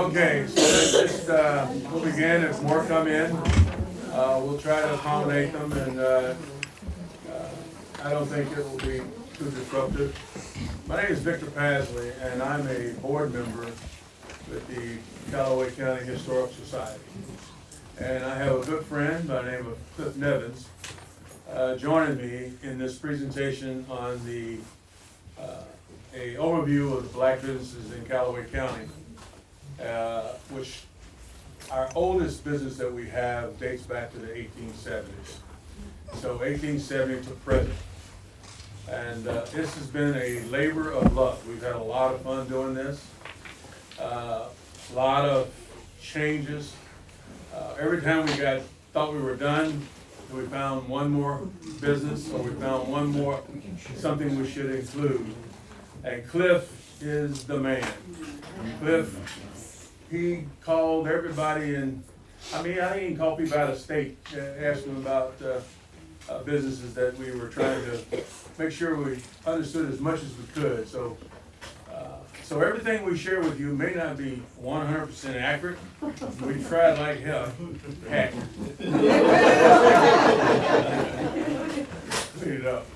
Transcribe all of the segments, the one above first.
Okay, so let's just, we'll begin as more come in. We'll try to accommodate them, and I don't think it will be too disruptive. My name is Victor Pasley, and I'm a board member with the Callaway County Historic Society. And I have a good friend by the name of Cliff Nevins joining me in this presentation on the a overview of the black businesses in Callaway County, which our oldest business that we have dates back to the 1870s. So 1870 to present. And this has been a labor of love. We've had a lot of fun doing this. A lot of changes. Every time we thought we were done, we found one more business, or we found one more, something we should include. And Cliff is the man. Cliff, he called everybody, and I even called people out of state, asked them about businesses that we were trying to make sure we understood as much as we could. So everything we share with you may not be 100% accurate. We tried like hell. Heck. Clean it up.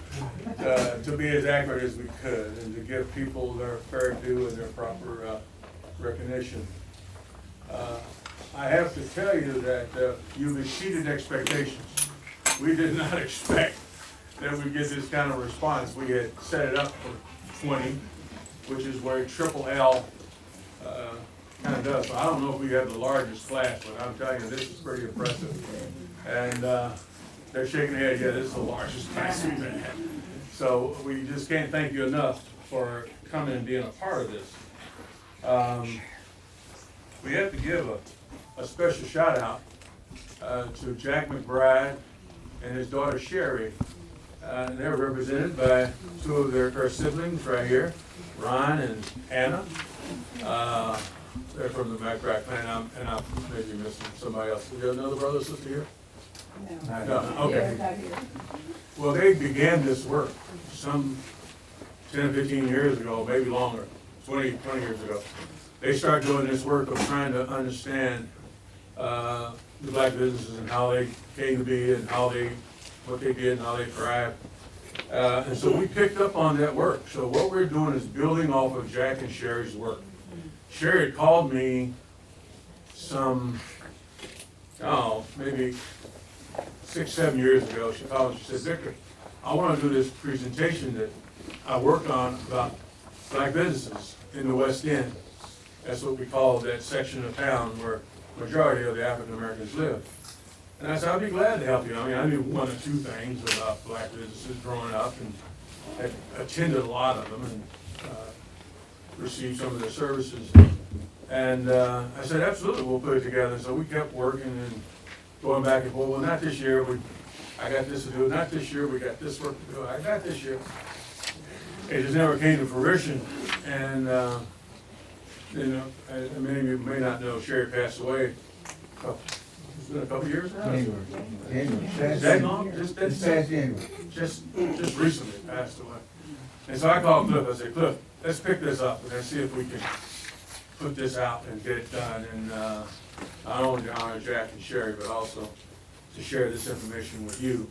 To be as accurate as we could, and to give people their fair due and their proper recognition. I have to tell you that you've exceeded expectations. We did not expect that we'd get this kind of response. We had set it up for 20, which is where Triple L kind of does. So I don't know if we have the largest class, but I'm telling you, this is pretty impressive. And they're shaking their head, yeah, this is the largest class we've had. So we just can't thank you enough for coming and being a part of this. We have to give a special shout out to Jack McBride and his daughter Sherry. And they're represented by two of her siblings right here, Ron and Anna. They're from the McBride clan, and I'm maybe missing somebody else. Do you have another brother or sister here? No. Okay. Well, they began this work some 10 or 15 years ago, maybe longer, 20 years ago. They started doing this work of trying to understand the black businesses and how they came to be, and what they did and how they thrived. And so we picked up on that work. So what we're doing is building off of Jack and Sherry's work. Sherry had called me maybe 6-7 years ago. She called and she said, Victor, I want to do this presentation that I worked on about black businesses in the West End. That's what we call that section of town where the majority of the African Americans live. And I said, I'd be glad to help you. I knew one or two things about black businesses growing up, and had attended a lot of them, and received some of their services. And I said, absolutely, we'll put it together. So we kept working and going back and forth. Well, not this year. I got this to do. Not this year. We got this work to do. I got this year. It just never came to fruition. And many of you may not know, Sherry passed away. It's been a couple years now. January. Is that long? Just recently passed away. And so I called Cliff. I said, Cliff, let's pick this up and let's see if we can put this out and get it done. And not only to honor Jack and Sherry, but also to share this information with you.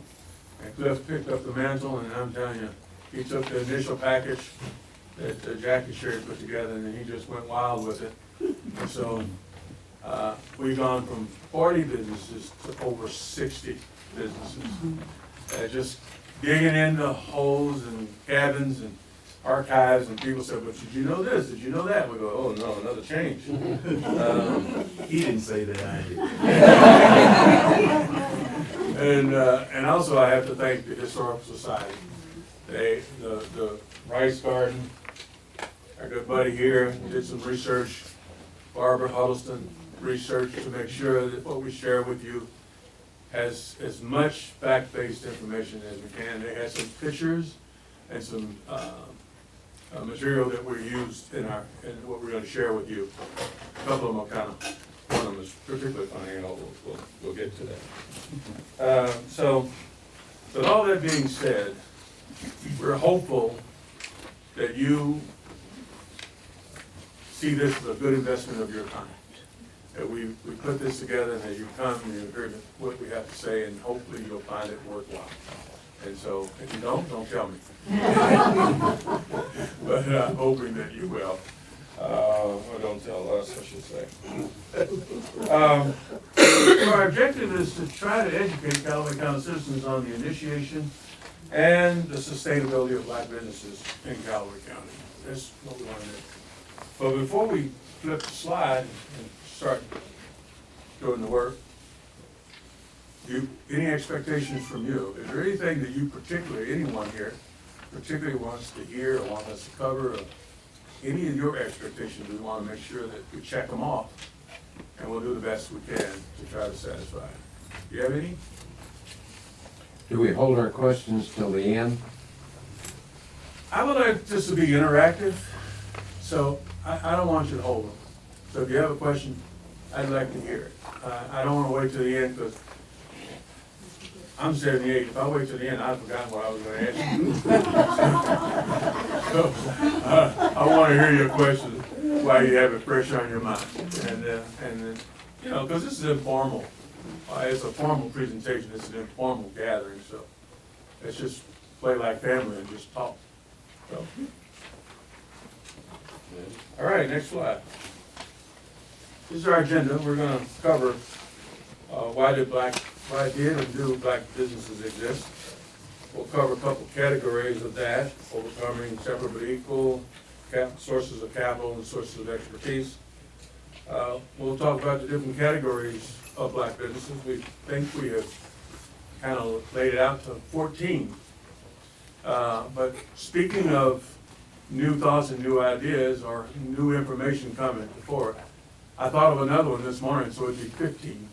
And Cliff picked up the mantle, and I'm telling you, he took the initial package that Jack and Sherry put together, and then he just went wild with it. And so we've gone from 40 businesses to over 60 businesses. Just digging into holes and cabins and archives, and people said, but did you know this? Did you know that? We go, oh no, another change. He didn't say that, I did. And also I have to thank the Historical Society. The Rice Garden, our good buddy here, did some research. Barbara Huddleston research to make sure that what we share with you has as much fact-based information as we can. They had some pictures and some material that we used in what we're going to share with you. A couple of them are one of them is particularly funny, and we'll get to that. So with all that being said, we're hopeful that you see this as a good investment of your time. that we put this together and that you come and you hear what we have to say, and hopefully you'll find it worthwhile. And so if you don't tell me. But I'm hoping that you will. Or don't tell us, I should say. Our objective is to try to educate Callaway County citizens on the initiation and the sustainability of black businesses in Callaway County. That's what we want to do. But before we flip the slide and start doing the work, any expectations from you? Is there anything that you particularly, anyone here, particularly wants to hear or want us to cover? Or any of your expectations, we want to make sure that we check them off, and we'll do the best we can to try to satisfy. Do you have any? Do we hold our questions till the end? I would like this to be interactive, so I don't want you to hold them. So if you have a question, I'd like to hear it. I don't want to wait till the end, because I'm 78. If I wait till the end, I've forgotten what I was going to ask you. So, I want to hear your question while you have it fresh on your mind. And you know, because this is informal. It's a formal presentation. It's an informal gathering, so let's just play like family and just talk. So. All right, next slide. This is our agenda. We're going to cover why did and do black businesses exist. We'll cover a couple categories of that: overcoming separate but equal, sources of capital and sources of expertise. We'll talk about the different categories of black businesses. We think we have kind of laid it out to 14. But speaking of new thoughts and new ideas or new information coming before, I thought of another one this morning, so it'd be 15,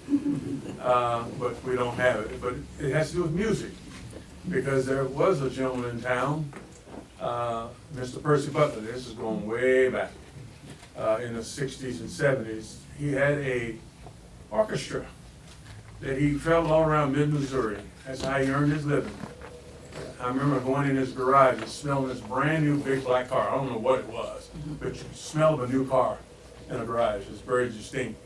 but we don't have it. But it has to do with music, because there was a gentleman in town, Mr. Percy Butler. This is going way back in the 60s and 70s. He had a orchestra that he traveled all around mid-Missouri. That's how he earned his living. I remember going in his garage and smelling this brand new big black car. I don't know what it was, but you smell of a new car in a garage. It's very distinct.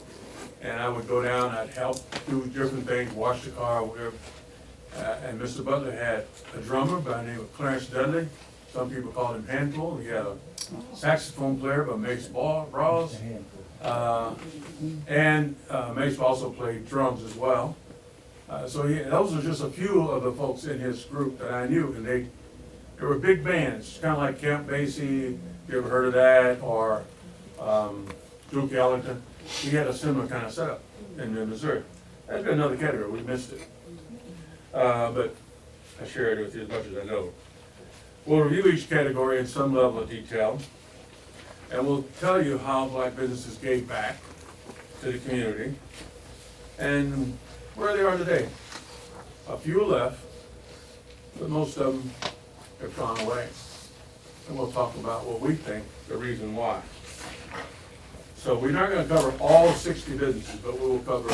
And I would go down, I'd help do different things, wash the car, whatever. And Mr. Butler had a drummer by the name of Clarence Dudley. Some people called him Handful. He had a saxophone player by Mace Rawls. And Mace also played drums as well. So those are just a few of the folks in his group that I knew. And they were big bands, kind of like Camp Basie, you ever heard of that, or Duke Ellington. He had a similar kind of setup in Missouri. That's been another category, we missed it. But I share it with you as much as I know. We'll review each category in some level of detail, and we'll tell you how black businesses gave back to the community and where they are today. A few left, but most of them have gone away. And we'll talk about what we think, the reason why. So we're not going to cover all 60 businesses, but we will cover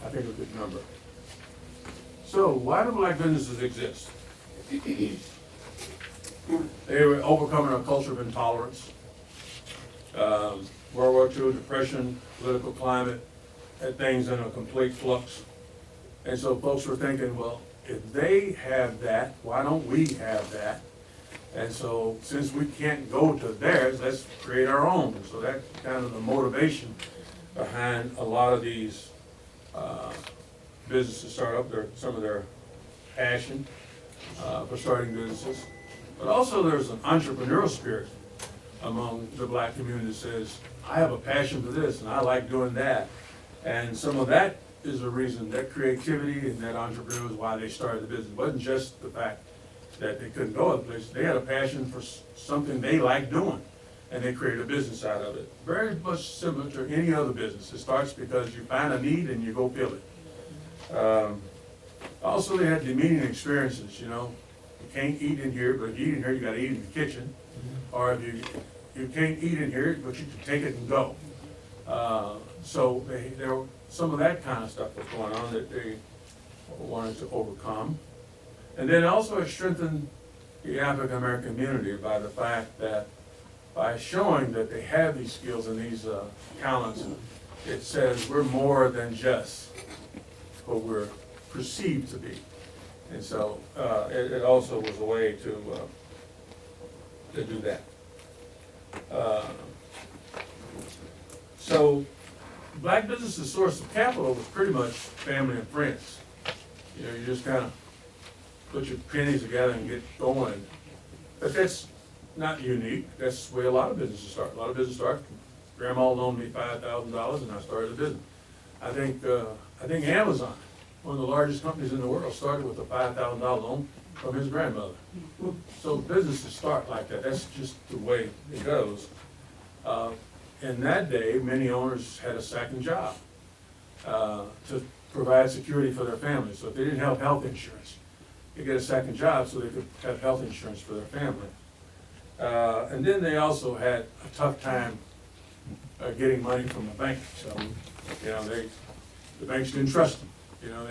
I think a good number. So why do black businesses exist? They were overcoming a culture of intolerance. World War II, depression, political climate, had things in a complete flux. And so folks were thinking, well, if they have that, why don't we have that? And so since we can't go to theirs, let's create our own. So that's kind of the motivation behind a lot of these businesses start up, some of their passion for starting businesses. But also there's an entrepreneurial spirit among the black community that says, I have a passion for this and I like doing that. And some of that is the reason, that creativity and that entrepreneur is why they started the business. It wasn't just the fact that they couldn't go other places. They had a passion for something they liked doing, and they created a business out of it. Very much similar to any other business. It starts because you find a need and you go fill it. Also, they had demeaning experiences, you know. You can't eat in here, but if you eat in here, you gotta eat in the kitchen. Or if you can't eat in here, but you can take it and go. So there were some of that kind of stuff was going on that they wanted to overcome. And then also it strengthened the African American community by the fact that by showing that they have these skills and these talents, it says we're more than just what we're perceived to be. And so it also was a way to do that. So black business's source of capital was pretty much family and friends. You know, you just kind of put your pennies together and get going. But that's not unique. That's the way a lot of businesses start. A lot of businesses start. Grandma loaned me $5,000 and I started a business. I think Amazon, one of the largest companies in the world, started with a $5,000 loan from his grandmother. So businesses start like that. That's just the way it goes. In that day, many owners had a second job to provide security for their family. So if they didn't have health insurance, they get a second job so they could have health insurance for their family. And then they also had a tough time getting money from the bank. So, you know, the banks didn't trust them. You know,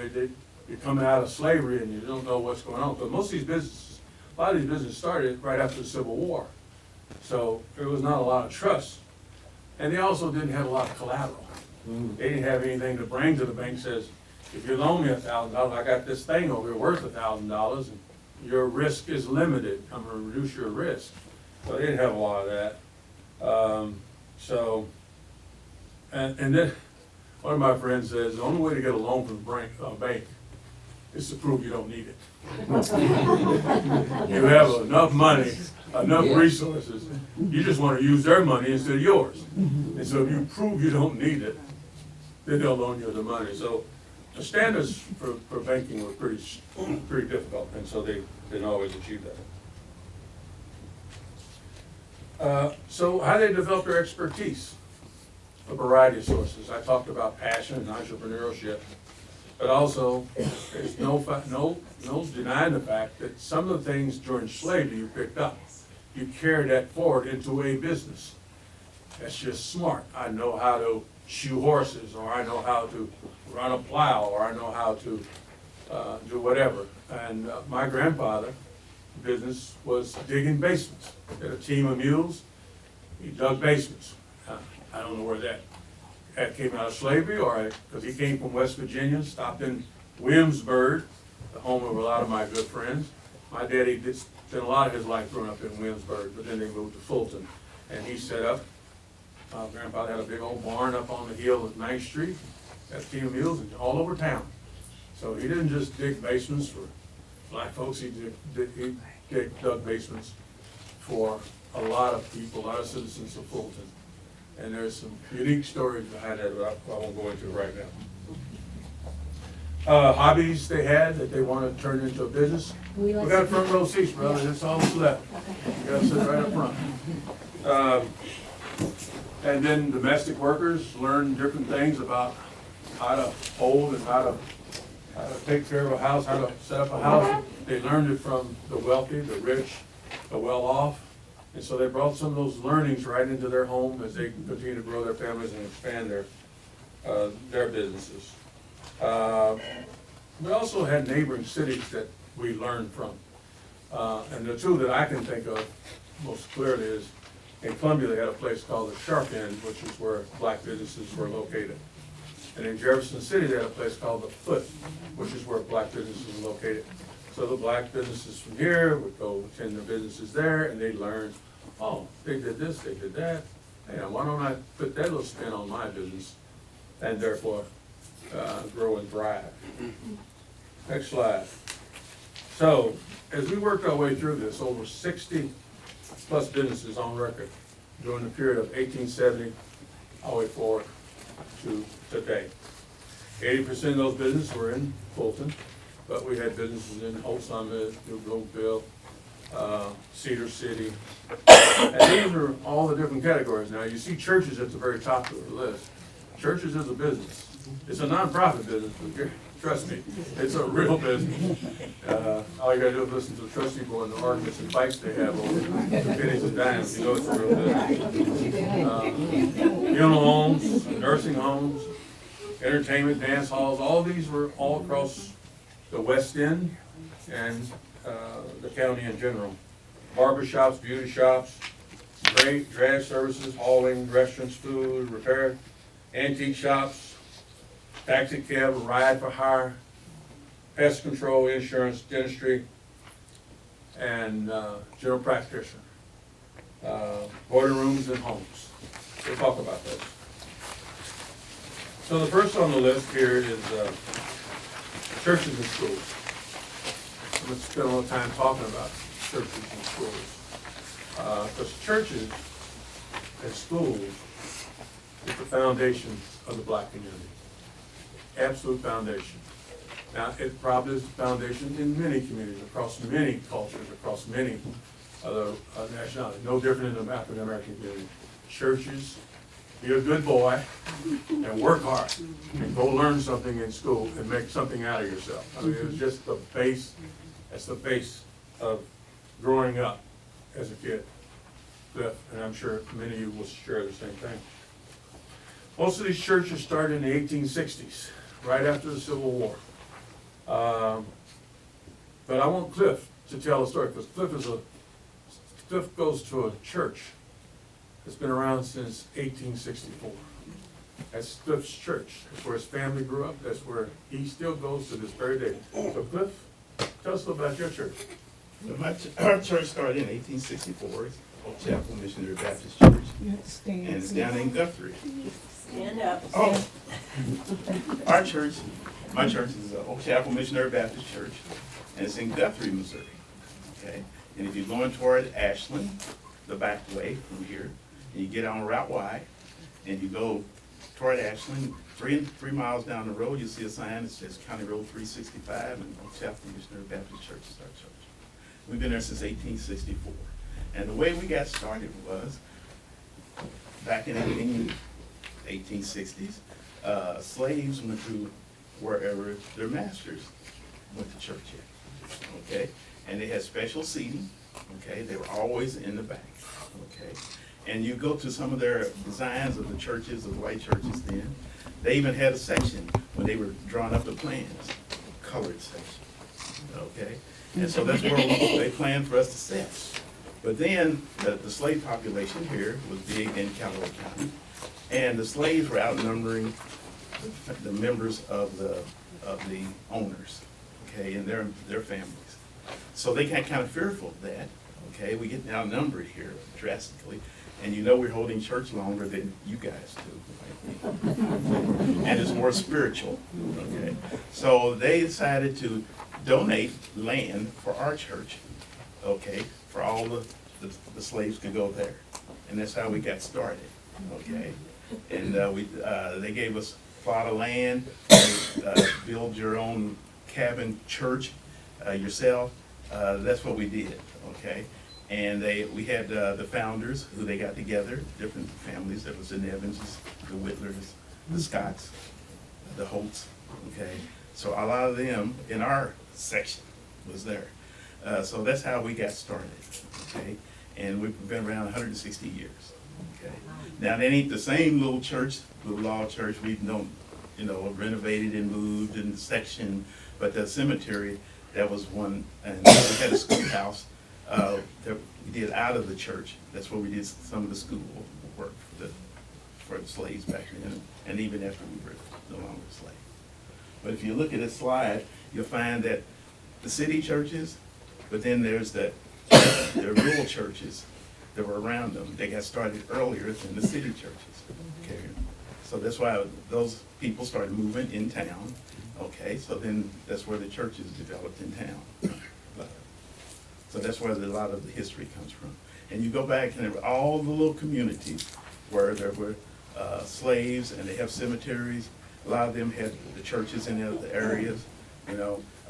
you're coming out of slavery and you don't know what's going on. But most of these businesses, a lot of these businesses started right after the Civil War. So there was not a lot of trust. And they also didn't have a lot of collateral. They didn't have anything to bring to the bank says, if you loan me $1,000, I got this thing over here worth $1,000, and your risk is limited. I'm gonna reduce your risk. So they didn't have a lot of that. And then one of my friends says, the only way to get a loan from the bank is to prove you don't need it. You have enough money, enough resources, you just want to use their money instead of yours. And so if you prove you don't need it, then they'll loan you the money. So the standards for banking were pretty difficult, and so they didn't always achieve that. So how they develop their expertise? A variety of sources. I talked about passion and entrepreneurship, but also there's no denying the fact that some of the things during slavery you picked up, you carried that forward into a business. That's just smart. I know how to shoe horses, or I know how to run a plow, or I know how to do whatever. And my grandfather, business was digging basements. He had a team of mules. He dug basements. I don't know where that came out of slavery, or because he came from West Virginia, stopped in Williamsburg, the home of a lot of my good friends. My daddy spent a lot of his life growing up in Williamsburg, but then they moved to Fulton, and he set up. My grandfather had a big old barn up on the hill at 9th Street, had a team of mules and all over town. So he didn't just dig basements for black folks, he dug basements for a lot of people, a lot of citizens of Fulton. And there's some unique stories behind that, but I won't go into it right now. Hobbies they had that they want to turn into a business. We got front row seats, brother. That's all that's left. You got to sit right up front. And then domestic workers learn different things about how to hold and how to take care of a house, how to set up a house. They learned it from the wealthy, the rich, the well-off. And so they brought some of those learnings right into their home as they continue to grow their families and expand their businesses. We also had neighboring cities that we learned from. And the two that I can think of most clearly is in Columbia, they had a place called the Sharp End, which is where black businesses were located. And in Jefferson City, they had a place called the Foot, which is where black businesses were located. So the black businesses from here would go attend the businesses there, and they'd learn, oh, they did this, they did that. Hey, why don't I put that little spin on my business, and therefore grow and thrive. Next slide. So as we worked our way through this, over 60 plus businesses on record during the period of 1870 all the way forward to today. 80% of those businesses were in Fulton, but we had businesses in Old Summit, New Bloomfield, Cedar City, and these are all the different categories. Now you see churches at the very top of the list. Churches is a business. It's a non-profit business, but trust me, it's a real business. All you gotta do is listen to the trustee board and the arguments and fights they have over the pennies and dimes, you know it's a real business. Funeral homes, nursing homes, entertainment, dance halls, all these were all across the West End and the county in general. Barber shops, beauty shops, Great drag services, hauling, restaurants, food, repair, antique shops, taxi cab, ride for hire, pest control, insurance, dentistry, and general practitioner. Boarding rooms and homes. We'll talk about those. So the first on the list here is churches and schools. I'm going to spend a little time talking about churches and schools. Because churches and schools is the foundation of the black community. Absolute foundation. Now, it probably is the foundation in many communities, across many cultures, across many other nationalities. No different in the African American community. Churches, be a good boy and work hard and go learn something in school and make something out of yourself. I mean, it's just the base, that's the base of growing up as a kid. And I'm sure many of you will share the same thing. Most of these churches started in the 1860s, right after the Civil War. But I want Cliff to tell a story, because Cliff goes to a church that's been around since 1864. That's Cliff's church. That's where his family grew up. That's where he still goes to this very day. So Cliff, tell us a little about your church. Our church started in 1864, it's Oak Chapel Missionary Baptist Church, and it's down in Guthrie. Stand up. Oh, our church, my church is Oak Chapel Missionary Baptist Church, and it's in Guthrie, Missouri. Okay, and if you're going toward Ashland, the back way from here, and you get on Route Y, and you go toward Ashland, three miles down the road, you see a sign that says County Road 365, and Oak Chapel Missionary Baptist Church is our church. We've been there since 1864. And the way we got started was, back in the 1860s, slaves went to wherever their masters went to church at, okay? And they had special seating, okay? They were always in the back, okay? And you go to some of their designs of the churches, of the white churches then, they even had a section when they were drawing up the plans, colored section, okay? And so that's where they planned for us to sit. But then the slave population here was big in Callaway County, and the slaves were outnumbering the members of the owners, okay, and their families. So they got kind of fearful of that. Okay, we get outnumbered here drastically, and you know we're holding church longer than you guys do, right? And it's more spiritual. Okay, so they decided to donate land for our church, okay, for all the slaves could go there. And that's how we got started, okay? And they gave us a plot of land, build your own cabin church yourself. That's what we did, okay? And we had the founders who they got together, different families. There was the Nevins, the Whittlers, the Scotts, the Holtz, okay? So a lot of them in our section was there. So that's how we got started, okay? And we've been around 160 years, okay? Now, they ain't the same little church, little law church. We've renovated and moved in the section, but the cemetery, that was one, and we had a schoolhouse that we did out of the church. That's where we did some of the school work for the slaves back then, and even after we were no longer slaves. But if you look at this slide, you'll find that the city churches, but then there's the rural churches that were around them. They got started earlier than the city churches. Okay, so that's why those people started moving in town. Okay, so then that's where the churches developed in town. So that's where a lot of the history comes from. And you go back and all the little communities where there were slaves, and they have cemeteries. A lot of them had the churches in the areas,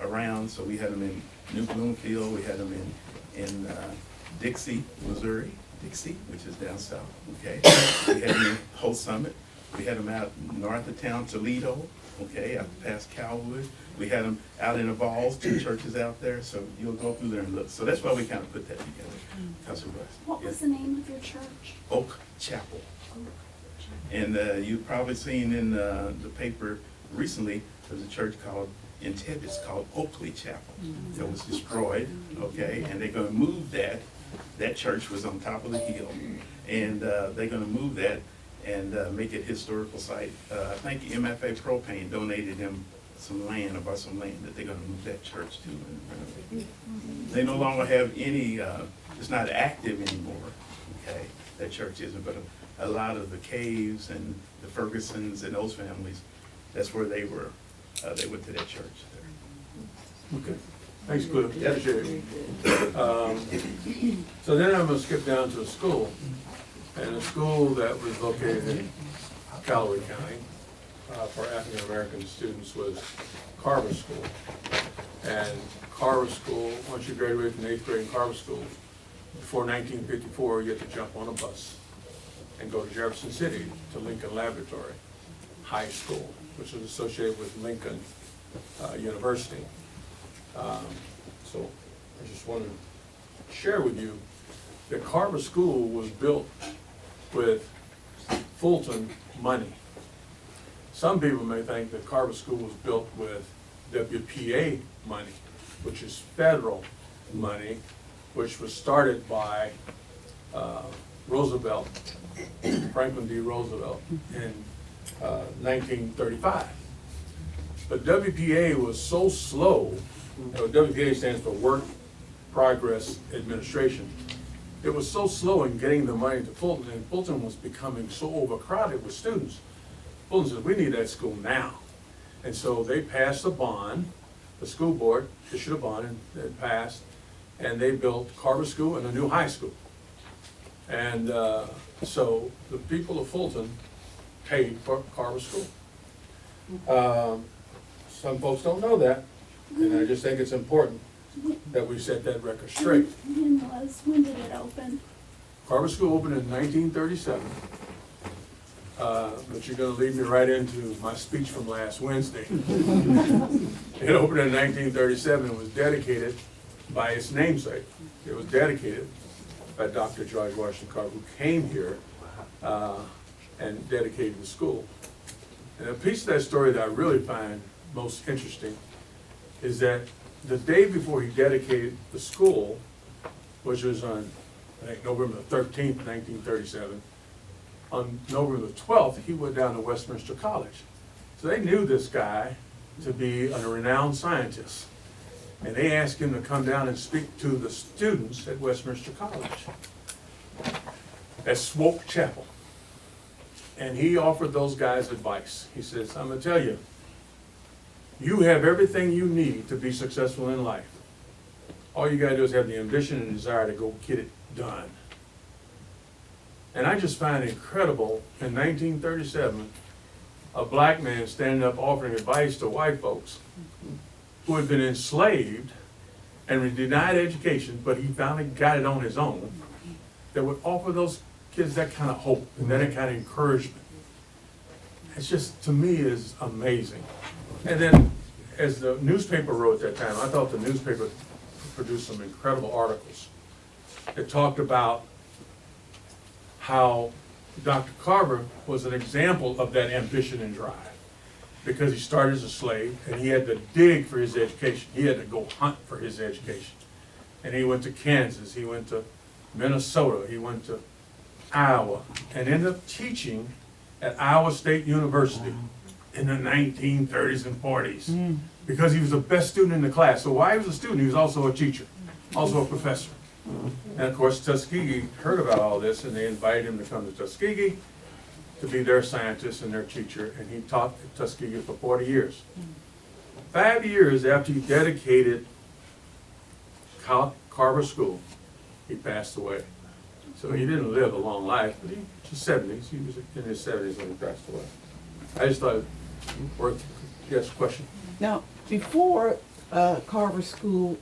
around. So we had them in New Bloomfield, we had them in Dixie, Missouri, which is down south, okay? We had them in Whole Summit. We had them out north of town, Toledo, okay, out past Callaway. We had them out in the Balls, 2 churches out there, so you'll go through there and look. So that's why we kind of put that together. What was the name of your church? Oak Chapel. And you've probably seen in the paper recently, there's a church in Tibbetts called Oakley Chapel that was destroyed, okay? And they're going to move that that church was on top of the hill. And they're gonna move that and make it historical site. I think MFA Propane donated them some land, or bought some land that they're gonna move that church to and renovate. They no longer have any, it's not active anymore, okay? That church isn't, but a lot of the Caves and the Fergusons and those families, that's where they were. They went to that church there. Okay, thanks, Cliff, appreciate it. So then I'm gonna skip down to a school, and a school that was located in Callaway County for African-American students was Carver School. And Carver School, once you graduate from 8th grade in Carver School, before 1954, you had to jump on a bus and go to Jefferson City to Lincoln Laboratory High School, which was associated with Lincoln University. So I just want to share with you that Carver School was built with Fulton money. Some people may think that Carver School was built with WPA money, which is federal money, which was started by Roosevelt, Franklin D. Roosevelt, in 1935. But WPA was so slow, WPA stands for Work Progress Administration. It was so slow in getting the money to Fulton, and Fulton was becoming so overcrowded with students. Fulton said, we need that school now. And so they passed a bond, the school board issued a bond and it passed, and they built Carver School and a new high school. And so the people of Fulton paid for Carver School. Some folks don't know that, and I just think it's important that we set that record straight. When did it open? Carver School opened in 1937, but you're gonna lead me right into my speech from last Wednesday. It opened in 1937 and was dedicated by its namesake. It was dedicated by Dr. George Washington Carver, who came here and dedicated the school. And a piece of that story that I really find most interesting is that the day before he dedicated the school, which was on, I think, November 13th, 1937, on November the 12th, he went down to Westminster College. So they knew this guy to be a renowned scientist. And they asked him to come down and speak to the students at Westminster College, at Swope Chapel. And he offered those guys advice. He says, I'm gonna tell you, you have everything you need to be successful in life. All you gotta do is have the ambition and desire to go get it done. And I just find it incredible, in 1937, a black man standing up offering advice to white folks who had been enslaved and were denied education, but he finally got it on his own, that would offer those kids that kind of hope and that kind of encouragement. It's just, to me, is amazing. And then, as the newspaper wrote at that time, I thought the newspaper produced some incredible articles. It talked about how Dr. Carver was an example of that ambition and drive, because he started as a slave and he had to dig for his education. He had to go hunt for his education. And he went to Kansas, he went to Minnesota, he went to Iowa, and ended up teaching at Iowa State University in the 1930s and 40s, because he was the best student in the class. So while he was a student, he was also a teacher, also a professor. And of course, Tuskegee heard about all this, and they invited him to come to Tuskegee to be their scientist and their teacher, and he taught at Tuskegee for 40 years. 5 years after he dedicated Carver School, he passed away. So he didn't live a long life, but he was 70s. He was in his 70s when he passed away. I just thought it worth, yes, question? Now, before Carver School,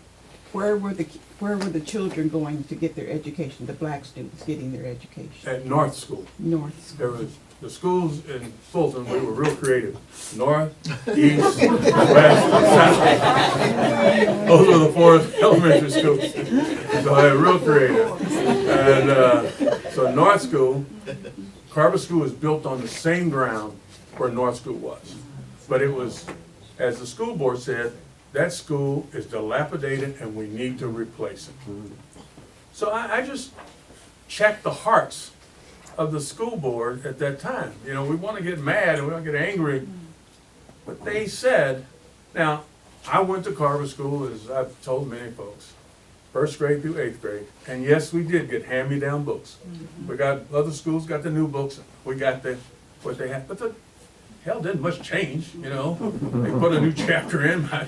where were the children going to get their education, the black students getting their education? At North School. North School. There was the schools in Fulton, we were real creative. North, east, west, south. Those were the four elementary schools. So they were real creative. And so North School, Carver School was built on the same ground where North School was. But it was, as the school board said, that school is dilapidated and we need to replace it. So I just checked the hearts of the school board at that time. You know, we want to get mad and we want to get angry. But they said, now, I went to Carver School, as I've told many folks, first grade through eighth grade. And yes, we did get hand-me-down books. We got, other schools got the new books. We got what they had. But the hell didn't much change, you know. They put a new chapter in. I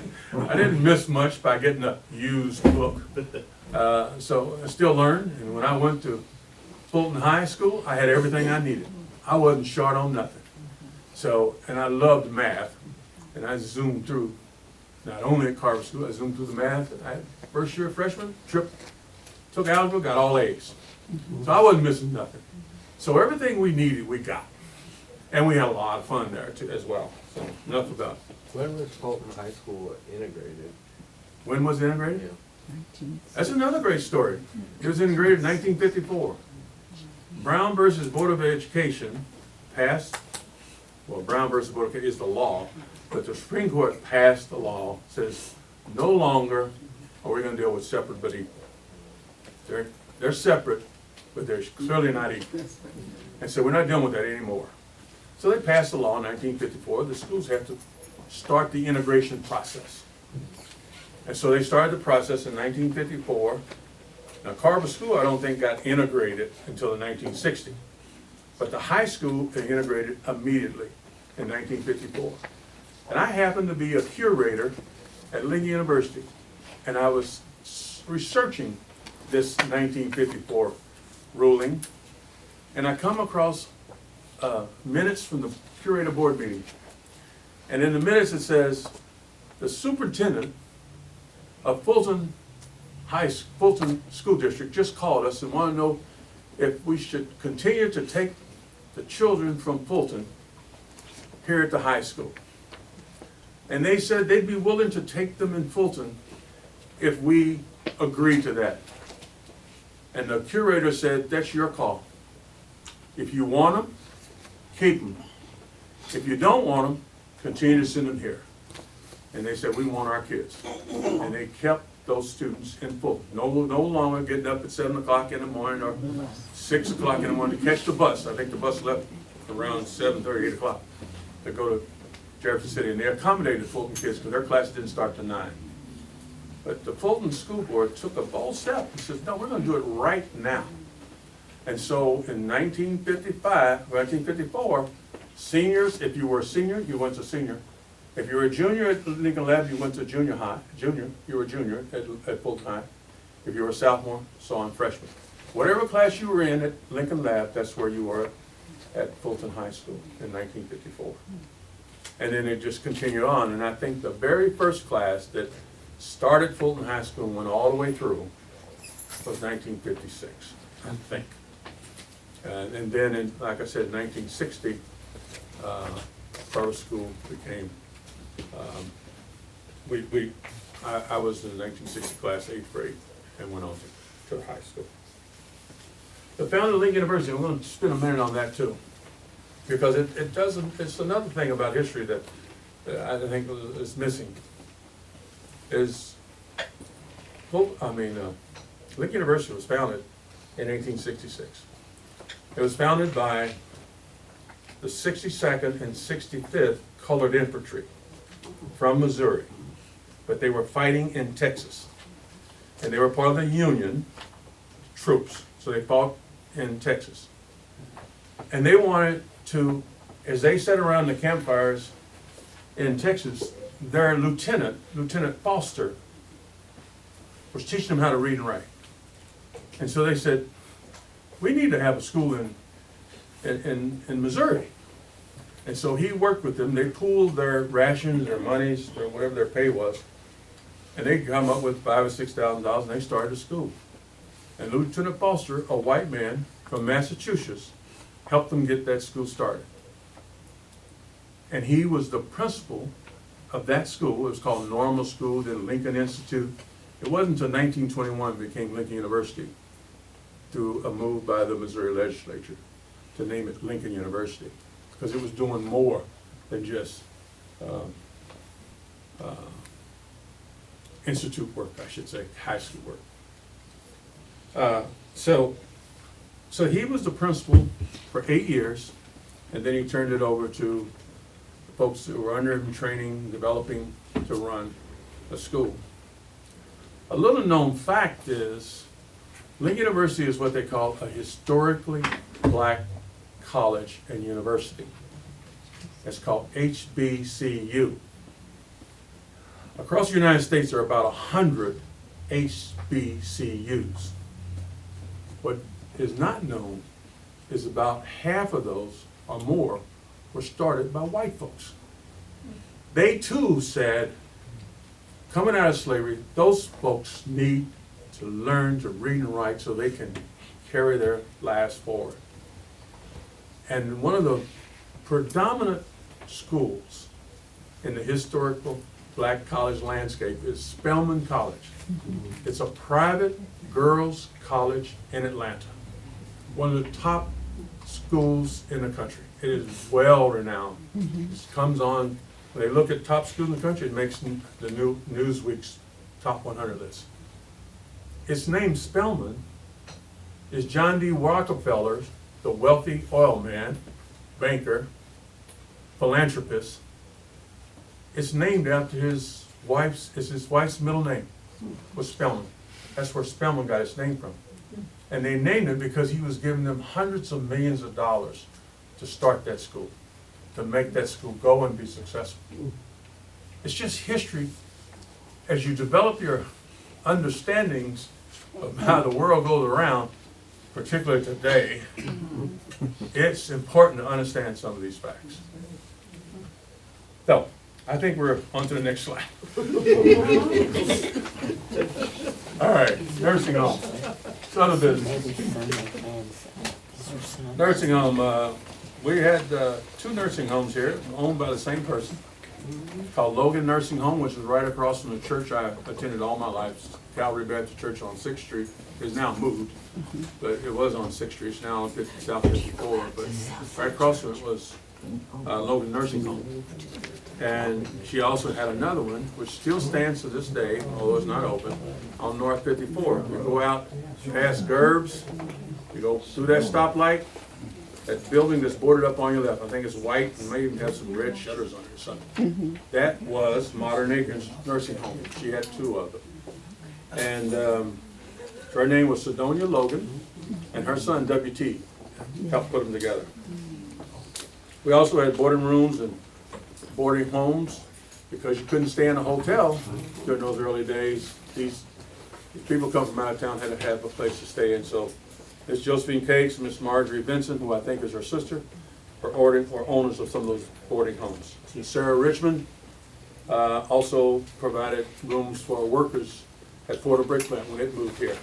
didn't miss much by getting a used book. So I still learned. And when I went to Fulton High School, I had everything I needed. I wasn't short on nothing. So, and I loved math. And I zoomed through, not only at Carver School, I zoomed through the math. First year freshman, took algebra, got all A's. So I wasn't missing nothing. So everything we needed, we got. And we had a lot of fun there too, as well. So enough about it. When was Fulton High School integrated? When was it integrated? 19. That's another great story. It was integrated in 1954. Brown versus Board of Education passed, well, Brown versus Board of Education is the law, but the Supreme Court passed the law, says no longer are we going to deal with separate but equal. They're separate, but they're clearly not equal. And so we're not dealing with that anymore. So they passed the law in 1954. The schools have to start the integration process. And so they started the process in 1954. Now Carver School, I don't think got integrated until the 1960s. But the high school they integrated immediately in 1954. And I happened to be a curator at Lincoln University. And I was researching this 1954 ruling. And I come across minutes from the curator board meeting. And in the minutes it says, the superintendent of Fulton School District just called us and wanted to know if we should continue to take the children from Fulton here at the high school. And they said they'd be willing to take them in Fulton if we agree to that. And the curator said, that's your call. If you want them, keep them. If you don't want them, continue to send them here. And they said, we want our kids. And they kept those students in Fulton. No longer getting up at 7 o'clock in the morning or 6 o'clock in the morning to catch the bus. I think the bus left around 7:30, 8 o'clock to go to Jefferson City. And they accommodated Fulton kids because their class didn't start till 9. But the Fulton School Board took a bold step and said, no, we're going to do it right now. And so in 1954, seniors, if you were a senior, you went to senior. If you were a junior at Lincoln Lab, you went to junior high. You were a junior at Fulton High. If you were a sophomore, so on freshman. Whatever class you were in at Lincoln Lab, that's where you were at Fulton High School in 1954. And then it just continued on. And I think the very first class that started Fulton High School and went all the way through was 1956, I think. And then, in, like I said, 1960, Carver School became, I was in the 1960 class, 8th grade, and went on to high school. The founder of Lincoln University, I'm going to spend a minute on that too, because it's another thing about history that I think is missing. Lincoln University was founded in 1866. It was founded by the 62nd and 65th Colored Infantry from Missouri, but they were fighting in Texas. And they were part of the Union troops, so they fought in Texas. And they wanted to, as they sat around the campfires in Texas, their Lieutenant Foster, was teaching them how to read and write. And so they said, we need to have a school in Missouri. And so he worked with them. They pooled their rations, their monies, or whatever their pay was, and they come up with $5,000 or $6,000, and they started a school. And Lieutenant Foster, a white man from Massachusetts, helped them get that school started. And he was the principal of that school. It was called Normal School, then Lincoln Institute. It wasn't until 1921 it became Lincoln University, through a move by the Missouri legislature to name it Lincoln University, because it was doing more than just institute work, I should say, high school work. So he was the principal for 8 years, and then he turned it over to folks who were under him, training, developing to run the school. A little known fact is, Lincoln University is what they call a historically black college and university. It's called HBCU. Across the United States, there are about 100 HBCUs. What is not known is about half of those or more were started by white folks. They too said, coming out of slavery, those folks need to learn to read and write so they can carry their lives forward. And one of the predominant schools in the historical black college landscape is Spelman College. It's a private girls' college in Atlanta. One of the top schools in the country. It is well renowned. It comes on, when they look at top schools in the country, it makes the new Newsweek's top 100 list. Its name, Spelman, is John D. Rockefeller, the wealthy oil man, banker, philanthropist. It's named after his wife's middle name, was Spelman. That's where Spelman got its name from. And they named it because he was giving them hundreds of millions of dollars to start that school, to make that school go and be successful. It's just history. As you develop your understandings of how the world goes around, particularly today, it's important to understand some of these facts. So, I think we're on to the next slide. All right, nursing home. It's other business. Nursing home, we had 2 nursing homes here, owned by the same person, called Logan Nursing Home, which is right across from the church I attended all my life, Calvary Baptist Church on 6th Street. It's now moved, but it was on 6th Street. It's now on South 54, but right across from it was Logan Nursing Home. And she also had another one, which still stands to this day, although it's not open, on North 54. You go out past Gerbs, you go through that stoplight, that building that's boarded up on your left, I think it's white and may even have some red shutters on it or something. That was Modern Acres Nursing Home. She had 2 of them. And her name was Sidonia Logan, and her son, W.T., helped put them together. We also had boarding rooms and boarding homes, because you couldn't stay in a hotel during those early days. These people come from out of town, had to have a place to stay in. So Miss Josephine Cakes and Miss Marjorie Vincent, who I think is her sister, are owners of some of those boarding homes. And Sarah Richmond also provided rooms for workers at Florida Brick Plant when it moved here.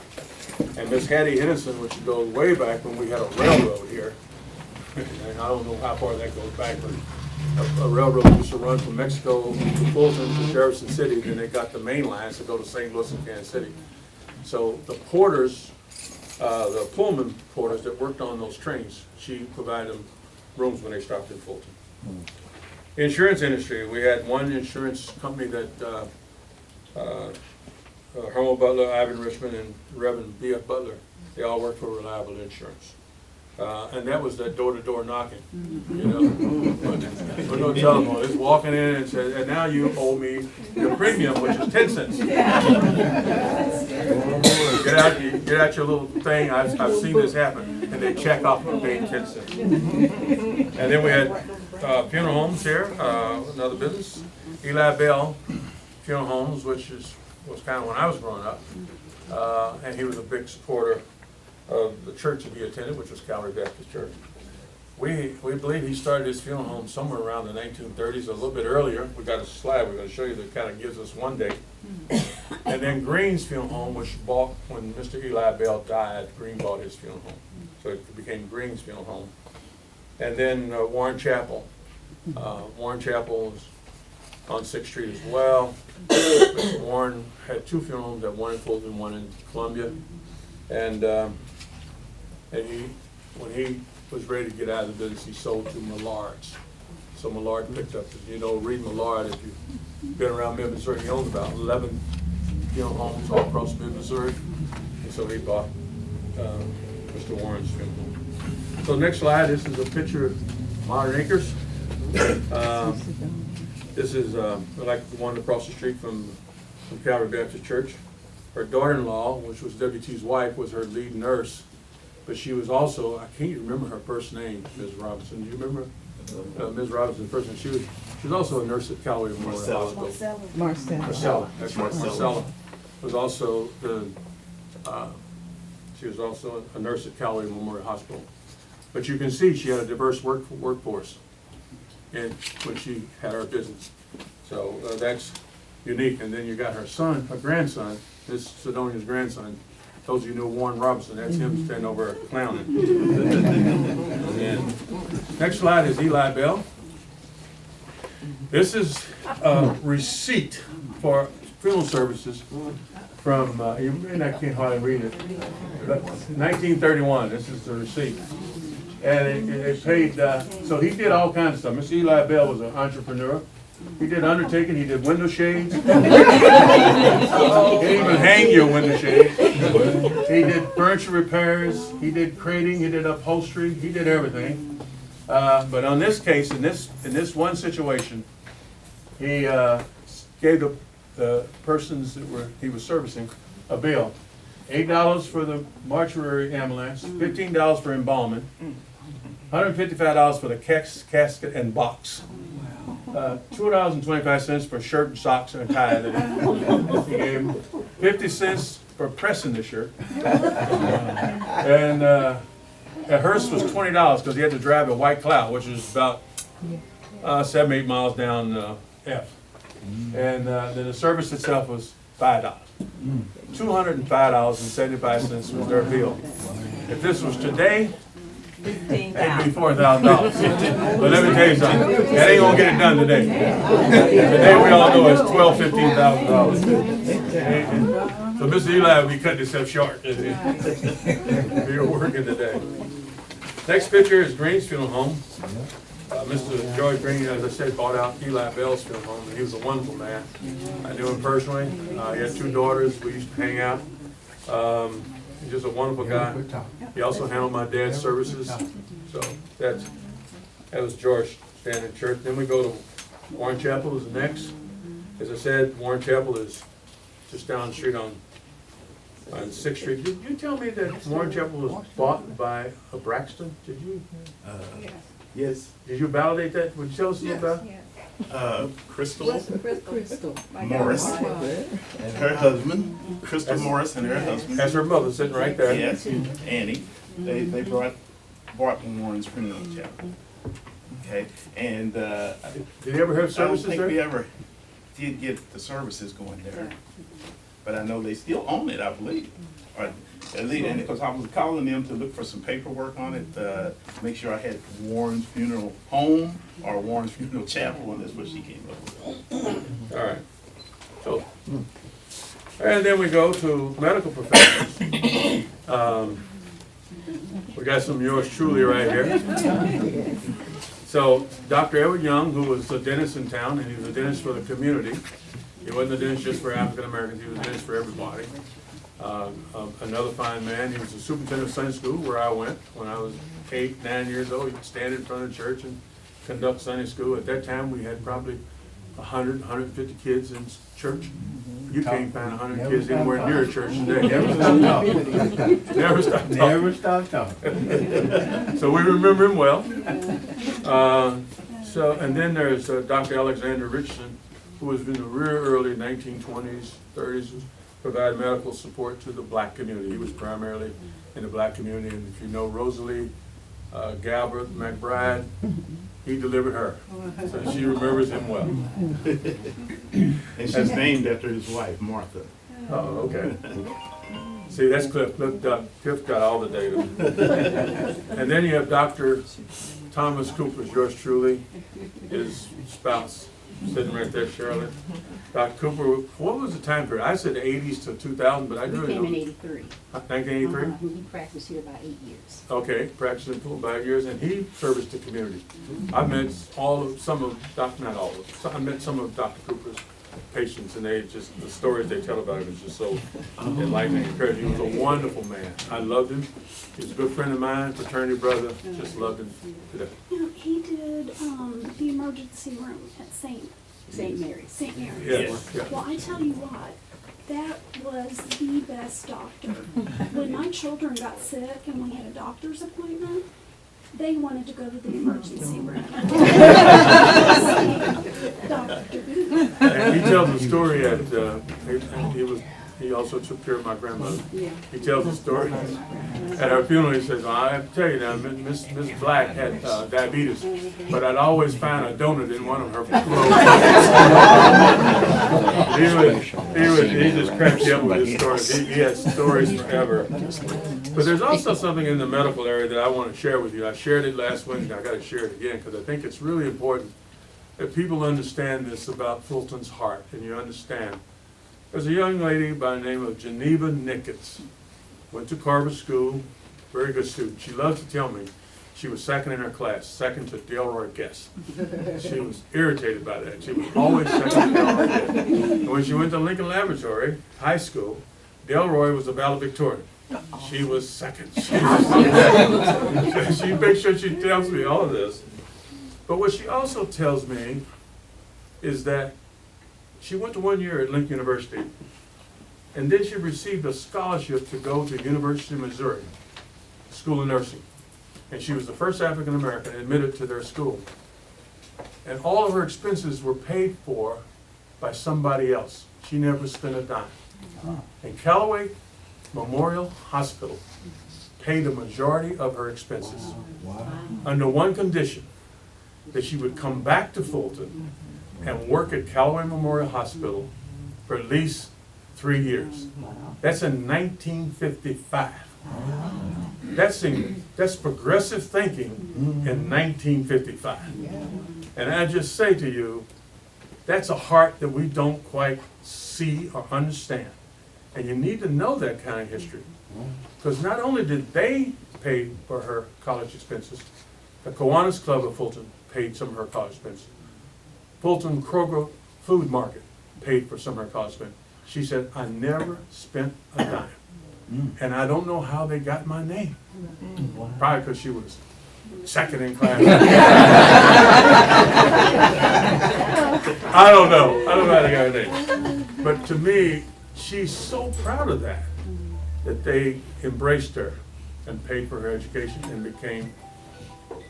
And Miss Hattie Henderson, which goes way back when we had a railroad here, and I don't know how far that goes back, but a railroad used to run from Mexico to Fulton to Jefferson City, then they got the main lines to go to St. Louis and Kansas City. So the porters, the Pullman porters that worked on those trains, she provided them rooms when they stopped in Fulton. Insurance industry, we had one insurance company that Herman Butler, Ivan Richmond, and Reverend B.F. Butler, they all worked for Reliable Insurance. And that was that door-to-door knocking, you know, with no telephone. It's walking in and says, and now you owe me your premium, which is 10 cents. Get out your little thing. I've seen this happen. And they check off and pay 10 cents. And then we had funeral homes here, another business. Eli Bell Funeral Homes, which was kind of when I was growing up. And he was a big supporter of the church that he attended, which was Calvary Baptist Church. We believe he started his funeral home somewhere around the 1930s, a little bit earlier. We got a slide we're going to show you that kind of gives us one date. And then Green's Funeral Home, which bought, when Mr. Eli Bell died, Green bought his funeral home. So it became Green's Funeral Home. And then Warren Chapel. Warren Chapel was on 6th Street as well. Mr. Warren had 2 funeral homes, one in Fulton, one in Columbia. And when he was ready to get out of the business, he sold to Millard's. So Millard picked up, you know, Reed Millard, if you've been around mid-Missouri, he owns about 11 funeral homes all across mid-Missouri. And so he bought Mr. Warren's funeral. So next slide, this is a picture of Modern Acres. This is like the one across the street from Calvary Baptist Church. Her daughter-in-law, which was WT's wife, was her lead nurse, but she was also, I can't remember her first name, Ms. Robinson. Do you remember Ms. Robinson's first name? She was also a nurse at Callaway Memorial Hospital. Marcella. That's right. Marcella was also she was also a nurse at Callaway Memorial Hospital. But you can see she had a diverse workforce when she had her business. So that's unique. And then you got her son, her grandson, Miss Sidonia's grandson. Those of you know Warren Robinson, that's him standing over there clowning. And next slide is Eli Bell. This is a receipt for funeral services from, you may not can't hardly read it, 1931, this is the receipt. And it paid, so he did all kinds of stuff. Mr. Eli Bell was an entrepreneur. He did undertaking, he did window shades. He didn't even hang your window shades. He did furniture repairs, he did crating, he did upholstery, he did everything. But on this case, in this one situation, he gave the persons that he was servicing a bill. $8 for the mortuary ambulance, $15 for embalming, $155 for the casket and box. $2.25 for shirt and socks and a tie. He gave him 50 cents for pressing the shirt. And at Hearst was $20 because he had to drive a White Cloud, which is about 7-8 miles down F. And then the service itself was $5. $205.75 was their bill. If this was today, it'd be $4,000. But let me tell you something, that ain't gonna get it done today. Today we all know it's $12,000, $15,000. So Mr. Eli will be cutting himself short if you're working today. Next picture is Green's Funeral Home. Mr. George Green, as I said, bought out Eli Bell's funeral home, and he was a wonderful man. I knew him personally. He had 2 daughters. We used to hang out. He's just a wonderful guy. He also handled my dad's services. So that was George standing in church. Then we go to Warren Chapel is the next. As I said, Warren Chapel is just down the street on 6th Street. Did you tell me that Warren Chapel was bought by a Braxton? Did you? Yes. Did you validate that? Would you tell us a little about? Crystal Crystal. Morris, her husband, Crystal Morris and her husband. That's her mother sitting right there. Yes, Annie. They brought Warren's funeral chapel. Okay, and Did you ever have I don't services think there? we ever did get the services going there, but I know they still own it, I believe. Or at least, and because I was calling them to look for some paperwork on it, make sure I had Warren's funeral home or Warren's funeral chapel, and that's what she came up with. All right. So, and then we go to medical professionals. We got some yours truly right here. So, Dr. Edward Young, who was a dentist in town, and he was a dentist for the community. He wasn't a dentist just for African Americans, he was a dentist for everybody. Another fine man, he was the superintendent of Sunday school where I went when I was 8, 9 years old. He'd stand in front of the church and conduct Sunday school. At that time, we had probably 100, 150 kids in church. You can't find 100 kids anywhere near a church today. Never stop talking. Never stop talking. So we remember him well. And then there's Dr. Alexander Richardson, who was in the rear early 1920s, 30s, provide medical support to the black community. He was primarily in the black community, and if you know Rosalie Galbert McBride, he delivered her. So she remembers him well. And she's named after his wife, Martha. Oh, okay. See, that's Cliff. Cliff got all the data. And then you have Dr. Thomas Cooper, yours truly, his spouse, sitting right there, Charlotte. Dr. Cooper, what was the time period? I said the 80s to 2000, but I really He came in don't. 83. 1983? He practiced here about 8 years. Okay, practicing for about years, and he serviced the community. I met some of Dr. Cooper's patients, and the stories they tell about him is just so enlightening and encouraging. He was a wonderful man. I loved him. He was a good friend of mine, fraternity brother, just loved him to death. You know, he did the emergency room at St. Mary's. St. Mary's. Yes, yeah. Well, I tell you what, that was the best doctor. When my children got sick and we had a doctor's appointment, they wanted to go to the emergency room. Doctor. And he tells a story at, he also took care of my grandmother. Yeah. He tells a story at her funeral. He says, well, I have to tell you now, Miss Black had diabetes, but I'd always find a donut in one of her clothes. He just cracks you up with his stories. He has stories forever. But there's also something in the medical area that I want to share with you. I shared it last Wednesday. I got to share it again because I think it's really important that people understand this about Fulton's heart, and you understand. There's a young lady by the name of Geneva Nicketts. Went to Carver School, very good student. She loves to tell me she was second in her class, second to Delroy Guest. She was irritated by that. She was always second to Delroy Guest. And when she went to Lincoln Laboratory, high school, Delroy was a valedictorian. She was second. She makes sure she tells me all of this. But what she also tells me is that she went to 1 year at Lincoln University, and then she received a scholarship to go to University of Missouri, School of Nursing. And she was the first African American admitted to their school. And all of her expenses were paid for by somebody else. She never spent a dime. And Callaway Memorial Hospital paid the majority of her expenses under one condition, that she would come back to Fulton and work at Callaway Memorial Hospital for at least 3 years. That's in 1955. That's progressive thinking in 1955. And I just say to you, that's a heart that we don't quite see or understand. And you need to know that kind of history. Because not only did they pay for her college expenses, the Kiwanis Club of Fulton paid some of her college expenses. Fulton Kroger Food Market paid for some of her college expenses. She said, I never spent a dime. And I don't know how they got my name. Probably because she was second in class. I don't know how they got her name. But to me, she's so proud of that they embraced her and paid for her education and became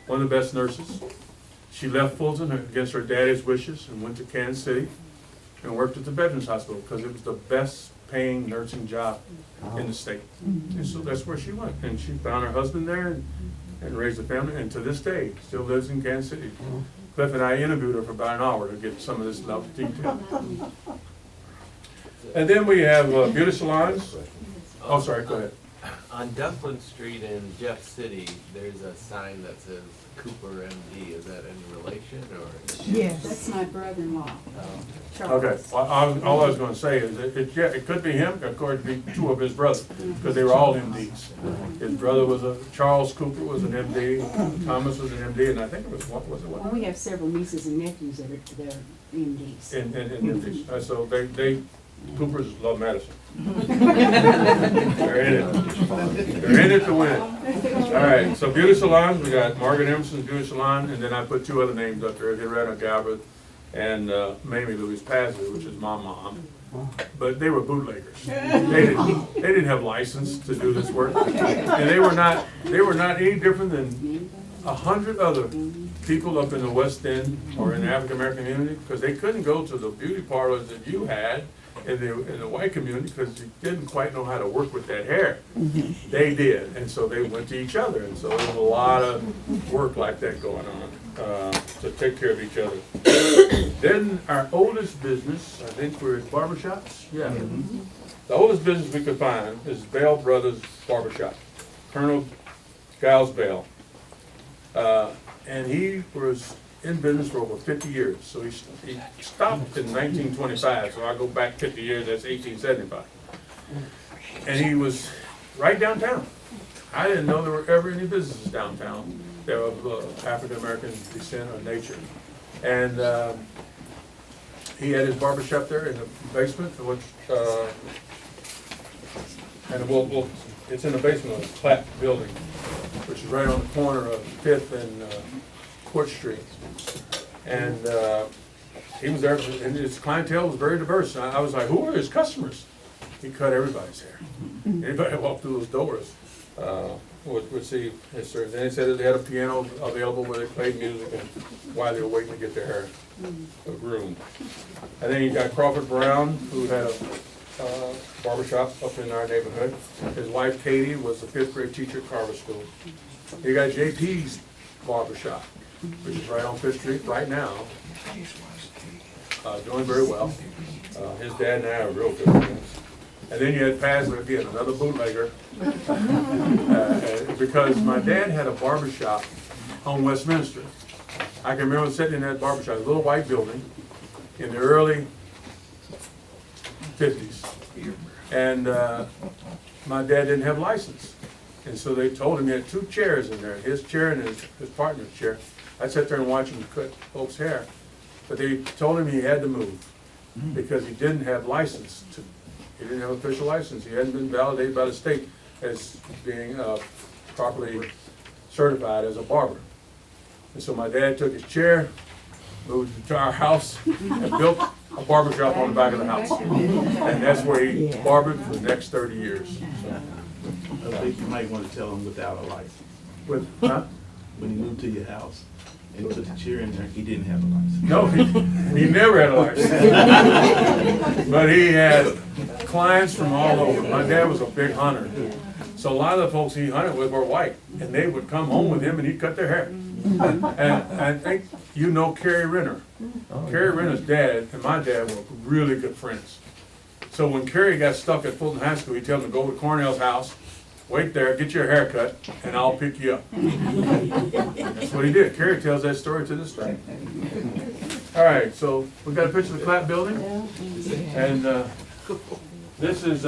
one of the best nurses. She left Fulton against her daddy's wishes and went to Kansas City and worked at the Veterans Hospital because it was the best paying nursing job in the state. And so that's where she went. And she found her husband there and raised a family, and to this day still lives in Kansas City. Cliff and I interviewed her for about an hour to get some of this level of detail. And then we have beauty salons. Oh, sorry, go ahead. On Dufflin Street in Jeff City, there's a sign that says Cooper MD. Is that any relation or? Yes. That's my brother-in-law, Charles. Okay, well, all I was gonna say is that it could be him, of course, it'd be two of his brothers, because they were all MDs. His brother Charles Cooper was an MD, Thomas was an MD, and I think it was one. Well, we have several nieces and nephews that are MDs. In MDs, so they Coopers love medicine. They're in it. They're in it to win. All right, so beauty salons, we got Margaret Emerson's Beauty Salon, and then I put two other names up there, Loretta Galbraith and Mamie Louise Pasley, which is my mom. But they were bootleggers. They didn't have license to do this work, and they were not any different than 100 other people up in the West End or in the African American community, because they couldn't go to the beauty parlors that you had in the white community because you didn't quite know how to work with that hair. They did, and so they went to each other, and so there was a lot of work like that going on to take care of each other. Then our oldest business, I think we're at barbershops. Yeah. The oldest business we could find is Bell Brothers Barbershop, Colonel Giles Bell. And he was in business for over 50 years. So he stopped in 1925, so I go back 50 years, that's 1875. And he was right downtown. I didn't know there were ever any businesses downtown that were of African American descent or nature. And he had his barber shop there in the basement, which, and it's in the basement of the Platt building, which is right on the corner of Fifth and Court Street. And he was there, and his clientele was very diverse. And I was like, who are his customers? He cut everybody's hair. Anybody that walked through those doors would see his service. And they said that they had a piano available where they played music and while they were waiting to get their hair groomed. And then you got Crawford Brown, who had a barbershop up in our neighborhood. His wife Katie was a 5th grade teacher at Carver School. You got JP's barbershop, which is right on 5th Street right now, doing very well. His dad and I are real good friends. And then you had Pasley again, another bootlegger, because my dad had a barbershop on Westminster. I can remember sitting in that barbershop, a little white building, in the early 50s. And my dad didn't have a license. And so they told him he had 2 chairs in there, his chair and his partner's chair. I'd sit there and watch him cut folks' hair. But they told him he had to move because he didn't have license. He didn't have official license. He hadn't been validated by the state as being properly certified as a barber. And so my dad took his chair, moved to our house, and built a barber shop on the back of the house. And that's where he barbered for the next 30 years. I think you might want to tell him without a license. With, huh? When he moved to your house and put the chair in there, he didn't have a license. No, he never had a license. But he had clients from all over. My dad was a big hunter. So a lot of the folks he hunted with were white, and they would come home with him and he'd cut their hair. And I think you know Carrie Renner. Carrie Renner's dad and my dad were really good friends. So when Carrie got stuck at Fulton High School, he'd tell him to go to Cornell's house, wait there, get your hair cut, and I'll pick you up. That's what he did. Carrie tells that story to this day. All right, so we got a picture of the Clapp building, and this is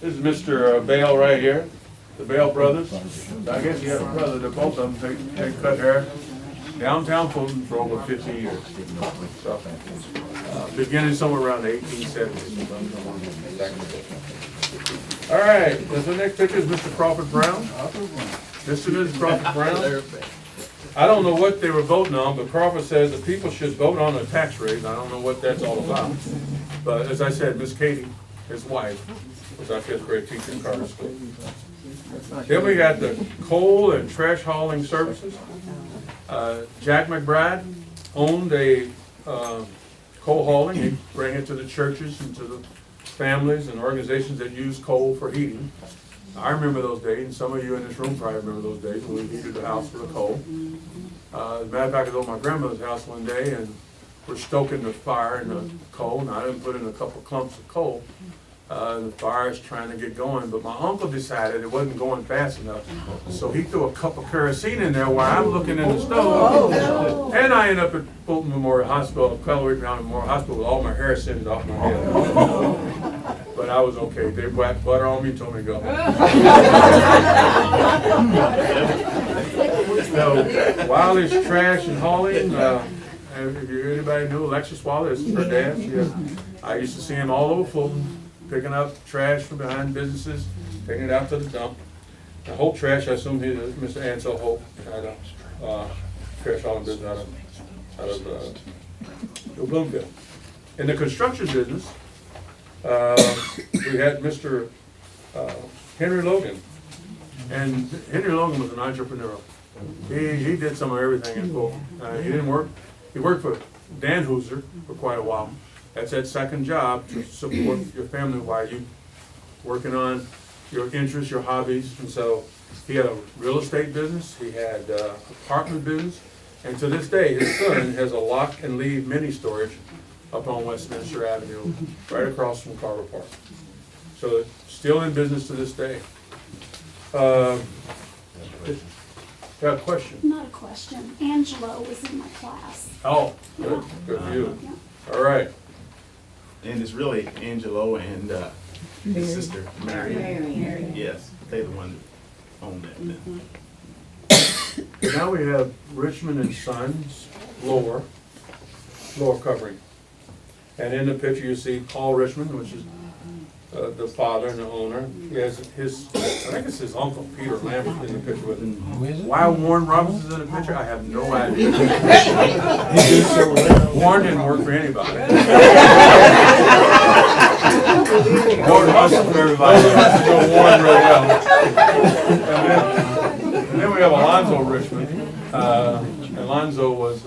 Mr. Bale right here, the Bale brothers. I guess you have a brother. They're both of them. They cut hair downtown Fulton for over 50 years. So, beginning somewhere around the 1870s. All right, the next picture is Mr. Crawford Brown. Mr. and Mrs. Crawford Brown. I don't know what they were voting on, but Crawford says that people should vote on a tax rate. I don't know what that's all about. But as I said, Miss Katie, his wife, was our 5th grade teacher in Carver School. Then we got the coal and trash hauling services. Jack McBride owned a coal hauling. He'd bring it to the churches and to the families and organizations that use coal for heating. I remember those days, and some of you in this room probably remember those days when we heated the house with coal. As a matter of fact, I was at my grandmother's house one day, and we're stoking the fire in the coal, and I didn't put in a couple clumps of coal. The fire is trying to get going, but my uncle decided it wasn't going fast enough, so he threw a cup of kerosene in there while I'm looking in the stove, and I ended up at Fulton Memorial Hospital, Callaway County Memorial Hospital, with all my hair singed off my head. But I was okay. They whacked butter on me and told me to go. So, Wiley's Trash and Hauling. If anybody knew Alexis Wiley, this is her dad. I used to see him all over Fulton, picking up trash from behind businesses, taking it out to the dump. The Hope Trash, I assume he is Mr. Ansel Hope, had a trash hauling business out of Bloomfield. In the construction business, we had Mr. Henry Logan. And Henry Logan was an entrepreneur. He did some of everything in Fulton. He worked for Dan Hooser for quite a while. That's that second job to support your family while you working on your interests, your hobbies. And so he had a real estate business, he had apartment business, and to this day his son has a lock and leave mini storage up on Westminster Avenue, right across from Carver Park. So still in business to this day. Got a question? Not a question. Angelo was in my class. Oh, good for you. Yeah. All right. And it's really Angelo and his sister, Mary. Mary. Yes, they the one that owned that then. Now we have Richmond and Sons floor covering. And in the picture, you see Paul Richmond, which is the father and the owner. He has his, I think it's his uncle, Peter Lambert, in the picture with him. Who is it? Why Warren Robinson's in the picture, I have no idea. Warren didn't work for anybody. Warren hustled for everybody. Know Warren real well. And then we have Alonzo Richmond. Alonzo was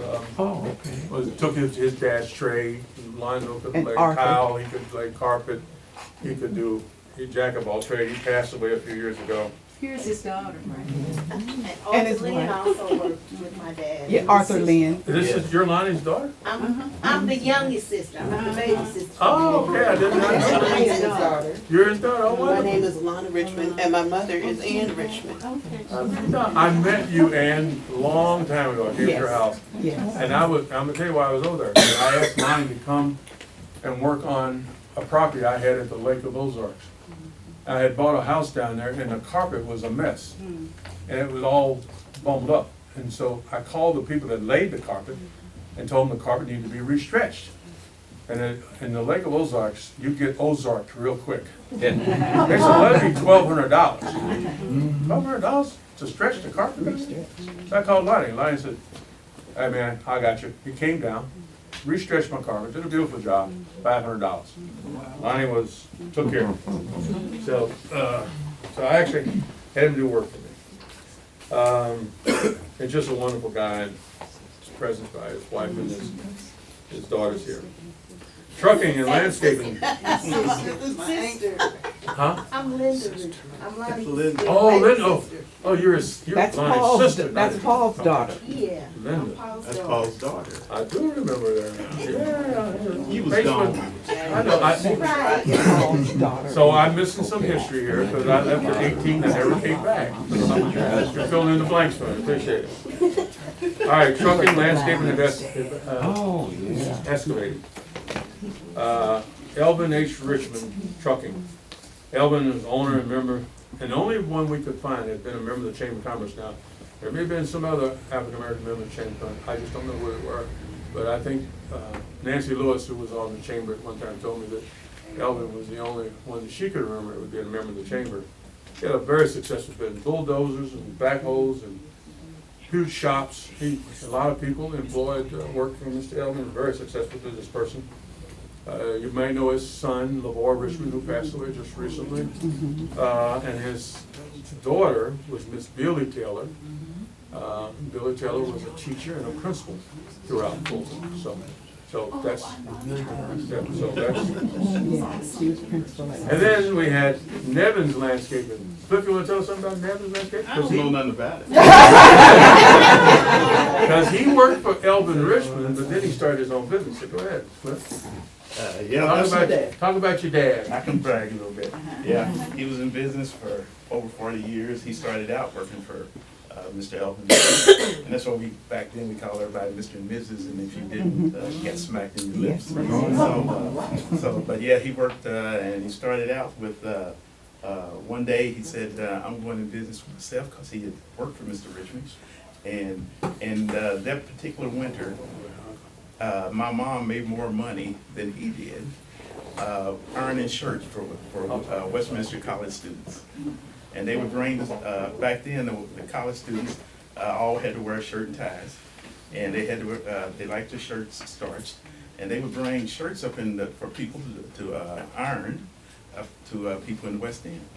took his dad's trade. Alonzo could And lay Arthur. tile, he could lay carpet, he jack of all trade. He passed away a few years ago. Here's his daughter. And his Lynn wife. also worked with my dad. Yeah, Arthur Lynn. This is your Lonnie's daughter? I'm the youngest sister, I'm the baby sister. Oh, okay, I didn't know. I'm his daughter. You're his daughter, oh, My wonderful. name is Lana Richmond, and my mother is Ann Richmond. I met you, Ann, a long time ago. I came to your Yes. house. Yes. And I'm gonna tell you why I was over there. I asked Lonnie to come and work on a property I had at the Lake of Ozarks. I had bought a house down there and the carpet was a mess. And it was all bummed up. And so I called the people that laid the carpet and told them the carpet needed to be restretched. And in the Lake of Ozarks, you get Ozarked real quick. They said, let it be $1,200. $1,200 to stretch the carpet? So I called Lonnie. Lonnie said, hey man, I got you. He came down, restretched my carpet, did a beautiful job, $500. Lonnie took care of it. So I actually had him do work for me. And just a wonderful guy, and his presence by his wife and his daughters here. Trucking and landscaping. This is my sister. Huh? I'm Linda. I'm Lonnie's Linda. Oh, baby Linda, sister. oh, you're That's Lonnie's Paul's, sister. that's Paul's daughter. Yeah. I'm Linda. Paul's That's daughter. Paul's daughter. I do remember that. Yeah. You was Facebook. gone. I know. Right. Paul's daughter. So I'm missing some history here, because I left at 18 and never came back. You're filling in the blanks for me, appreciate it. All right, trucking, landscaping, and Oh, yeah. excavating. Elvin H. Richmond Trucking. Elvin is owner and member, and the only one we could find had been a member of the Chamber of Commerce now. There may have been some other African-American members of the Chamber of Commerce, I just don't know who they were. But I think Nancy Lewis, who was on the Chamber at one time, told me that Elvin was the only one that she could remember that would be a member of the Chamber. He had a very successful business, bulldozers and backhoes and huge shops. A lot of people employed, worked for Mr. Elvin, a very successful business person. You may know his son, LeVar Richmond, who passed away just recently. And his daughter was Miss Billy Taylor. Billy Taylor was a teacher and a principal throughout Fulton. So that's. Yeah, she was principal. And then we had Nevins Landscaping. Cliff, you want to tell us something about Nevins Landscaping? I don't know nothing about it. Because he worked for Elvin Richmond, but then he started his own business. So go ahead, Cliff. Yeah, that's my dad. Talk about your dad. I can brag a little bit. Yeah, he was in business for over 40 years. He started out working for Mr. Elvin. And that's what back then we called everybody Mr. and Mrs. And if you didn't, you got smacked in your lips. But yeah, he worked and he started out with, one day he said, I'm going in business for myself, because he had worked for Mr. Richmond. And that particular winter, my mom made more money than he did ironing shirts for Westminster College students. And they would bring, back then, the college students all had to wear shirt and ties. And they had to, they liked their shirts starched. And they would bring shirts up for people to iron to people in the West End.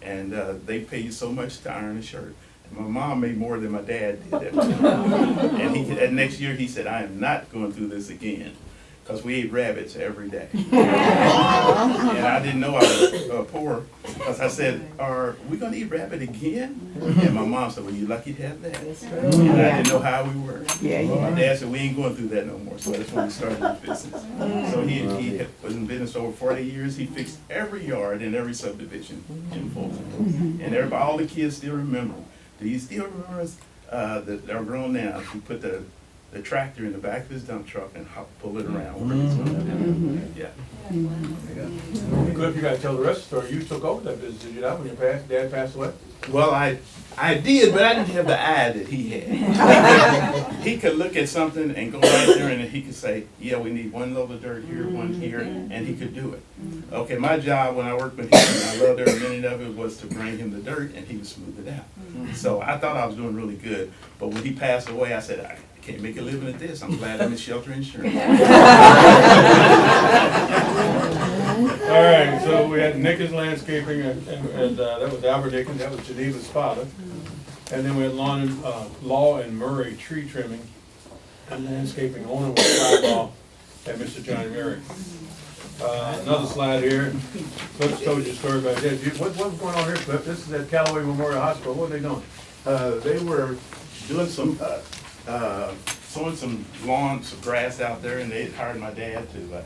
And they pay you so much to iron a shirt. My mom made more than my dad did that time. And next year he said, I am not going through this again, because we ate rabbits every day. And I didn't know I was poor, because I said, are we going to eat rabbit again? And my mom said, well, you're lucky to have that. And I didn't know how we were. My dad said, we ain't going through that no more. So that's when we started the business. So he was in business over 40 years. He fixed every yard in every subdivision in Fulton. And all the kids still remember. Do you still remember us, that are grown now, who put the tractor in the back of his dump truck and pull it around? Yeah. Cliff, you got to tell the rest of the story. You took over that business, did you not, when your dad passed away? Well, I did, but I didn't have the eye that he had. he could look at something and go right there and he could say, yeah, we need one load of dirt here, one here, and he could do it. Okay, my job when I worked with him, and I loved every minute of it, was to bring him the dirt and he would smooth it out. So I thought I was doing really good, but when he passed away, I said, I can't make a living at this. I'm glad I'm in shelter insurance. All right, so we had Nickens Landscaping, and that was Albert Nickens, that was Geneva's father. And then we had Law and Murray Tree Trimming and Landscaping owner was Clyde Law and Mr. Johnny Murray. Another slide here. Cliff's told you a story about that. What's going on here, Cliff? This is at Callaway Memorial Hospital. What are they doing? They were doing some, sowing some lawn, some grass out there, and they had hired my dad to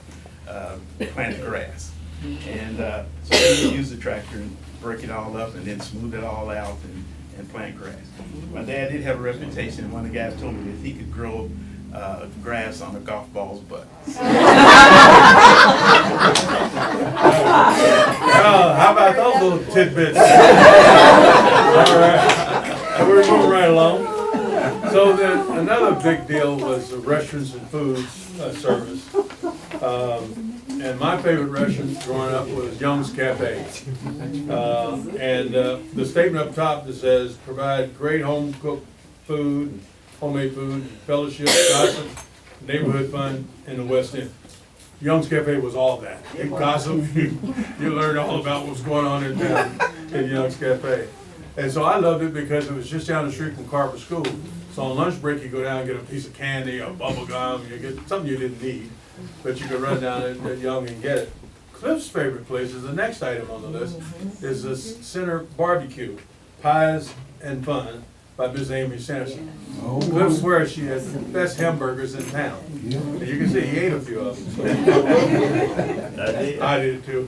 plant the grass. And so they would use the tractor and break it all up and then smooth it all out and plant grass. My dad did have a reputation. One of the guys told me that he could grow grass on a golf ball's butt. Well, how about those little tidbits? All right, so we're moving right along. So then another big deal was the restaurants and foods service. And my favorite restaurant growing up was Young's Cafe. The statement up top that says, provide great home cooked food, homemade food, fellowship, gossip, neighborhood fun in the West End. Young's Cafe was all that. You gossip, you learned all about what's going on in town in Young's Cafe. And so I loved it because it was just down the street from Carver School. So on lunch break, you go down and get a piece of candy or bubble gum, you get something you didn't need, but you could run down at Young and get it. Cliff's favorite place is the next item on the list, is the Center Barbecue, Pies and Fun by Ms. Amy Sampson. Cliff swears she has the best hamburgers in town. And you can see he ate a few of them. So. I did too.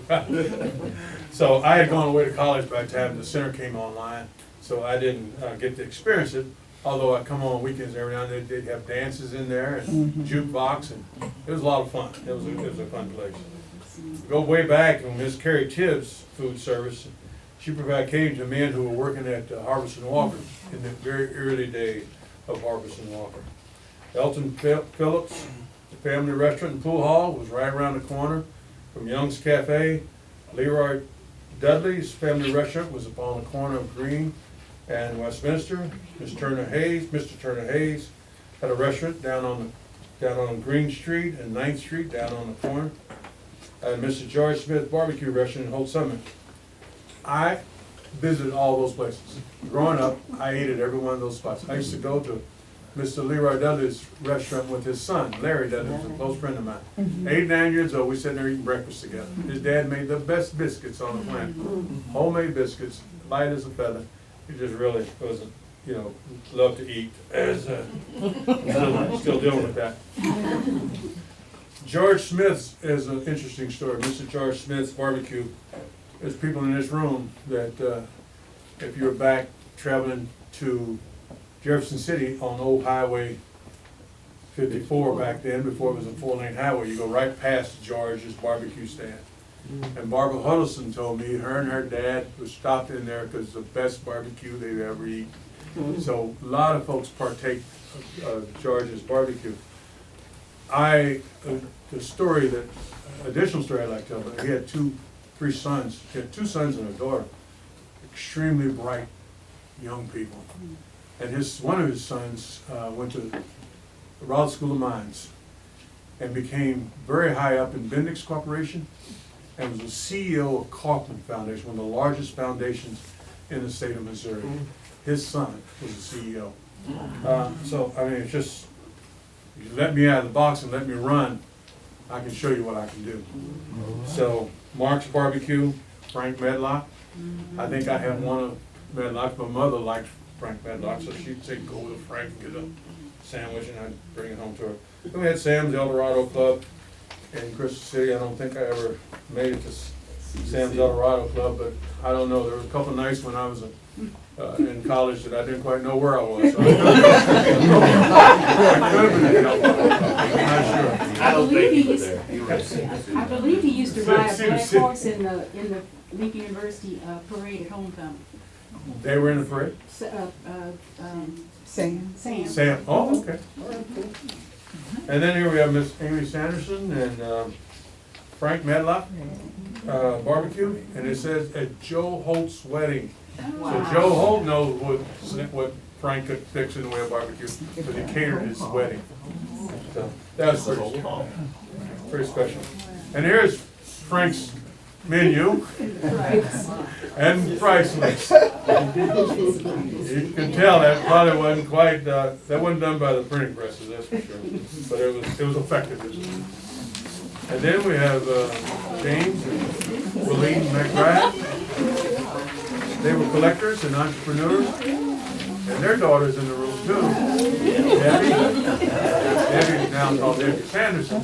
So I had gone away to college by the time the center came online, so I didn't get to experience it. Although I come on weekends every now and then, they'd have dances in there and jukebox, and it was a lot of fun. It was a fun place. Go way back on Miss Carrie Tibbs' food service. She provided catering to men who were working at Harvest and Walker in the very early days of Harvest and Walker. Elton Phillips, the family restaurant and pool hall, was right around the corner from Young's Cafe. Leroy Dudley's family restaurant was upon the corner of Green and Westminster. Mr. Turner Hayes had a restaurant down on Green Street and 9th Street, down on the corner. And Mr. George Smith Barbecue Restaurant in Holt Summit. I visited all those places. Growing up, I ate at every one of those spots. I used to go to Mr. Leroy Dudley's restaurant with his son, Larry Dudley, was a close friend of mine. 8, 9 years old, we sitting there eating breakfast together. His dad made the best biscuits on the planet. Homemade biscuits, light as a feather. He just really was, loved to eat. Still dealing with that. George Smith's is an interesting story. Mr. George Smith's Barbecue. There's people in this room that if you're back traveling to Jefferson City on Old Highway 54 back then, before it was a 4-lane highway, you go right past George's barbecue stand. And Barbara Huddleston told me her and her dad was stopped in there because it's the best barbecue they've ever eaten. So a lot of folks partake of George's barbecue. Additional story I'd like to tell, but he had 3 sons. He had 2 sons and a daughter, extremely bright young people. And one of his sons went to the Raleigh School of Mines and became very high up in Bendix Corporation and was the CEO of Kaufman Foundation, one of the largest foundations in the state of Missouri. His son was the CEO. It's just, if you let me out of the box and let me run, I can show you what I can do. So, Mark's Barbecue, Frank Medlock. I think I had one of Medlock's. My mother liked Frank Medlock, so she'd say, go with Frank and get a sandwich, and I'd bring it home to her. Then we had Sam's El Dorado Club in Crystal City. I don't think I ever made it to Sam's El Dorado Club, but I don't know. There were a couple of nights when I was in college that I didn't quite know where I was. So I could have been I'm not sure. I believe he used to ride a black horse in the Lincoln University parade at homecoming. They were in the parade? Sam. Sam, oh, okay. All right, cool. And then here we have Miss Amy Sanderson and Frank Medlock barbecue, and it says at Joe Holt's wedding. So Joe Holt knows what Frank could fix in the way of barbecue, because he catered his wedding. So that was pretty special. And here's Frank's menu and price list. You can tell that probably wasn't quite, that wasn't done by the printing presses, that's for sure. But it was effective. And then we have James and Willeen McBride. They were collectors and entrepreneurs, and their daughter's in the room too. Debbie, now called Debbie Sanderson,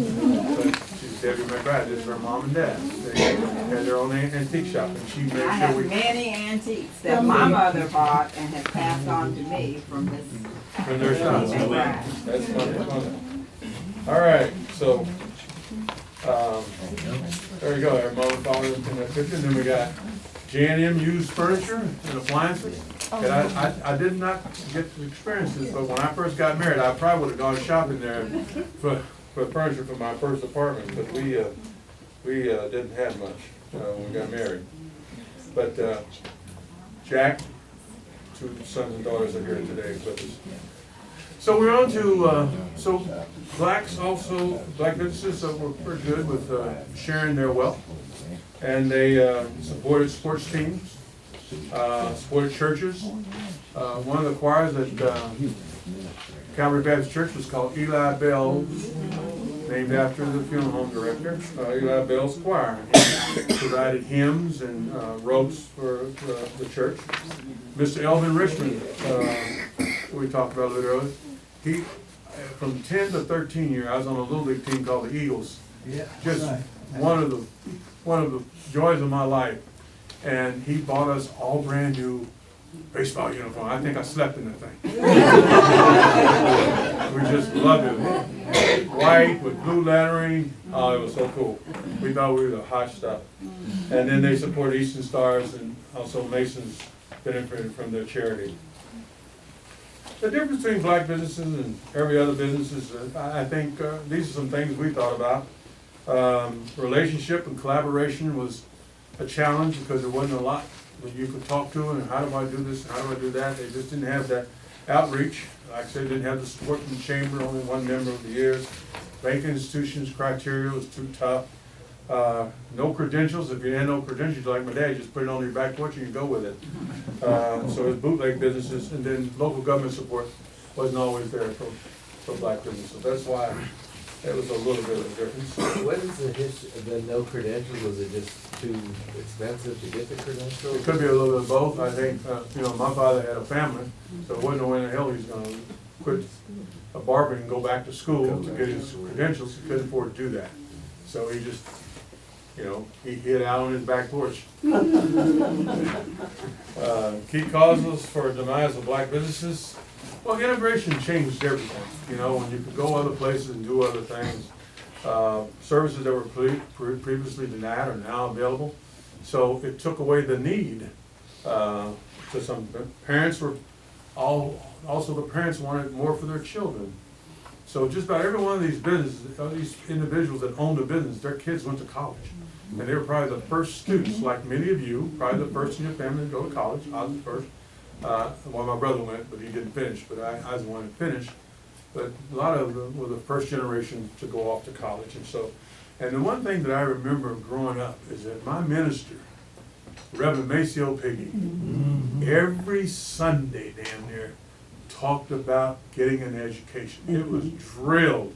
but she's Debbie McBride. This is her mom and dad. They had their own antique shop, and she made I sure have we many antiques that my mother bought and has passed on to me from this. from their shop. So Right. that's fun. All right, so there you go. Our mother followed in that picture. And then we got J&M used furniture and appliances. And I did not get to experience this, but when I first got married, I probably would have gone shopping there for furniture for my first apartment, because we didn't have much when we got married. But Jack, two sons and daughters are here today with us. So we're on to black businesses were pretty good with sharing their wealth, and they supported sports teams, supported churches. One of the choirs at Calvary Baptist Church was called Eli Bell's, named after the funeral home director, Eli Bell's Choir. He provided hymns and ropes for the church. Mr. Elvin Richmond, we talked about a little earlier, he, from 10 to 13 years, I was on a little league team called the Eagles. Just one of the joys of my life. And he bought us all brand new baseball uniform. I think I slept in the thing. We just loved it. White with blue lettering. Oh, it was so cool. We thought we were the hot stuff. And then they support Eastern Stars, and also Masons benefited from their charity. The difference between black businesses and every other business is, I think these are some things we thought about. Relationship and collaboration was a challenge, because there wasn't a lot that you could talk to, and how do I do this, and how do I do that. They just didn't have that outreach. Like I said, didn't have the support from the chamber, only one member of the years. Banking institutions criteria was too tough. No credentials. If you had no credentials, like my dad, just put it on your back porch and you go with it. So it was bootleg businesses, and then local government support wasn't always there for black businesses. That's why it was a little bit of a difference. What is the history of the no credentials? Was it just too expensive to get the credentials? It could be a little bit of both. I think, my father had a family, so it wasn't no way in the hell he's gonna quit a barber and go back to school to get his credentials. He couldn't afford to do that. So he just, he hid out on his back porch. Key causes for demise of black businesses. Well, integration changed everything. When you could go other places and do other things. Services that were previously denied are now available. So it took away the need. To some parents were also the parents wanted more for their children. So just about every one of these businesses, these individuals that owned a business, their kids went to college. And they were probably the first students, like many of you, probably the first in your family to go to college. I was the first. Well, my brother went, but he didn't finish, but I was the one that finished. But a lot of them were the first generation to go off to college. And the one thing that I remember growing up is that my minister, Reverend Maceo Piggy, every Sunday down there talked about getting an education. It was drilled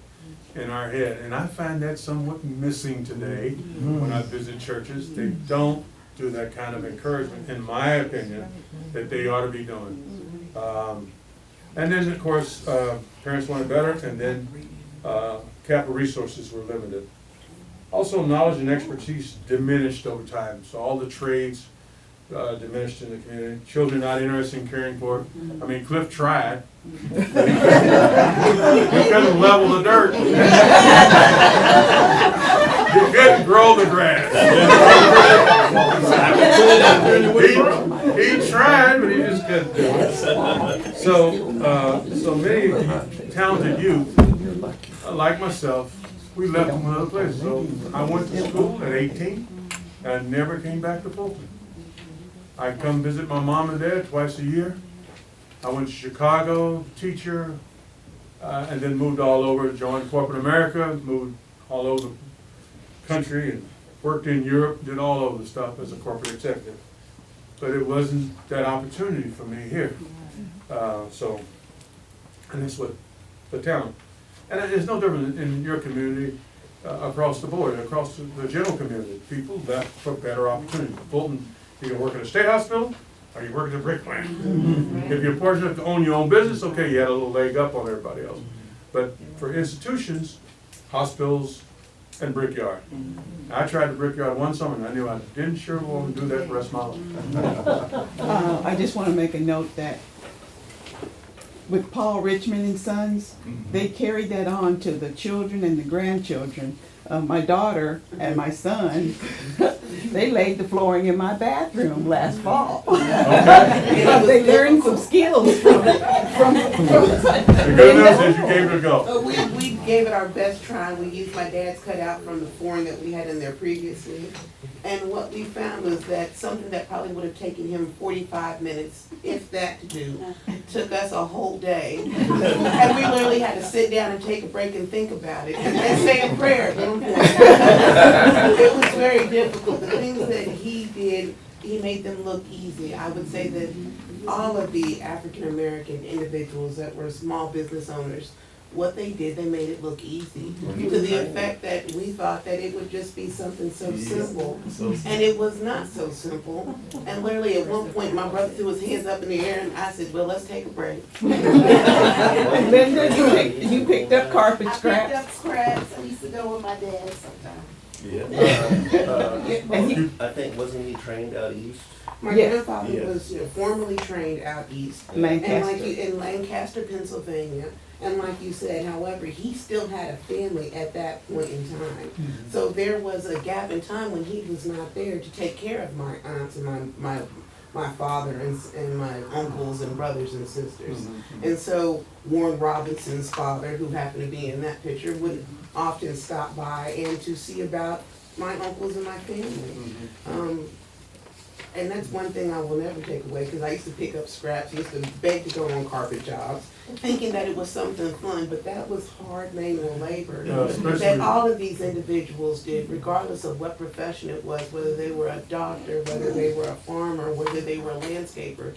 in our head. And I find that somewhat missing today when I visit churches. They don't do that kind of encouragement, in my opinion, that they ought to be doing. And then, of course, parents wanted better, and then capital resources were limited. Also, knowledge and expertise diminished over time. So all the trades diminished in the community. Children not interested in caring for it. I mean, Cliff tried. He couldn't level the dirt. He couldn't grow the grass. He tried, but he just couldn't do it. So So many talented youth, like myself, we left from other places. So I went to school at 18 and never came back to Fulton. I come visit my mom and dad twice a year. I went to Chicago, teacher, and then moved all over, joined corporate America, moved all over the country and worked in Europe, did all over the stuff as a corporate executive. But it wasn't that opportunity for me here. And that's what the talent. And it's no different in your community, across the board, across the general community. People left for better opportunities. Fulton, you can work at a state hospital, or you work at a brick plant. If you're fortunate to own your own business, okay, you had a little leg up on everybody else. But for institutions, hospitals, and brickyard. I tried the brickyard one summer and I knew I didn't sure want to do that the rest of my life. I just want to make a note that with Paul Richmond and Sons, they carried that on to the children and the grandchildren. My daughter and my son, they laid the flooring in my bathroom last fall. They learned some skills from The good news is you gave it a go. We gave it our best try. We used my dad's cutout from the flooring that we had in there previously. And what we found was that something that probably would have taken him 45 minutes, if that to do, took us a whole day. And we literally had to sit down and take a break and think about it and say a prayer. It was very difficult. The things that he did, he made them look easy. I would say that all of the African American individuals that were small business owners, what they did, they made it look easy. To the effect that we thought that it would just be something so simple. And it was not so simple. And literally at one point, my brother threw his hands up in the air and I said, well, let's take a break. Linda, you picked up carpet I picked scraps. up scraps. I used to go with my dad sometimes. I think, wasn't he trained out east? My Yes. grandfather was formerly trained out east. And Lancaster. like in Lancaster, Pennsylvania. And like you said, however, he still had a family at that point in time. So there was a gap in time when he was not there to take care of my aunts and my father and my uncles and brothers and sisters. And so Warren Robinson's father, who happened to be in that picture, would often stop by and to see about my uncles and my family. And that's one thing I will never take away, because I used to pick up scraps, I used to beg to go on carpet jobs, thinking that it was something fun, but that was hard manual labor that all of these individuals did, regardless of what profession it was, whether they were a doctor, whether they were a farmer, whether they were a landscaper.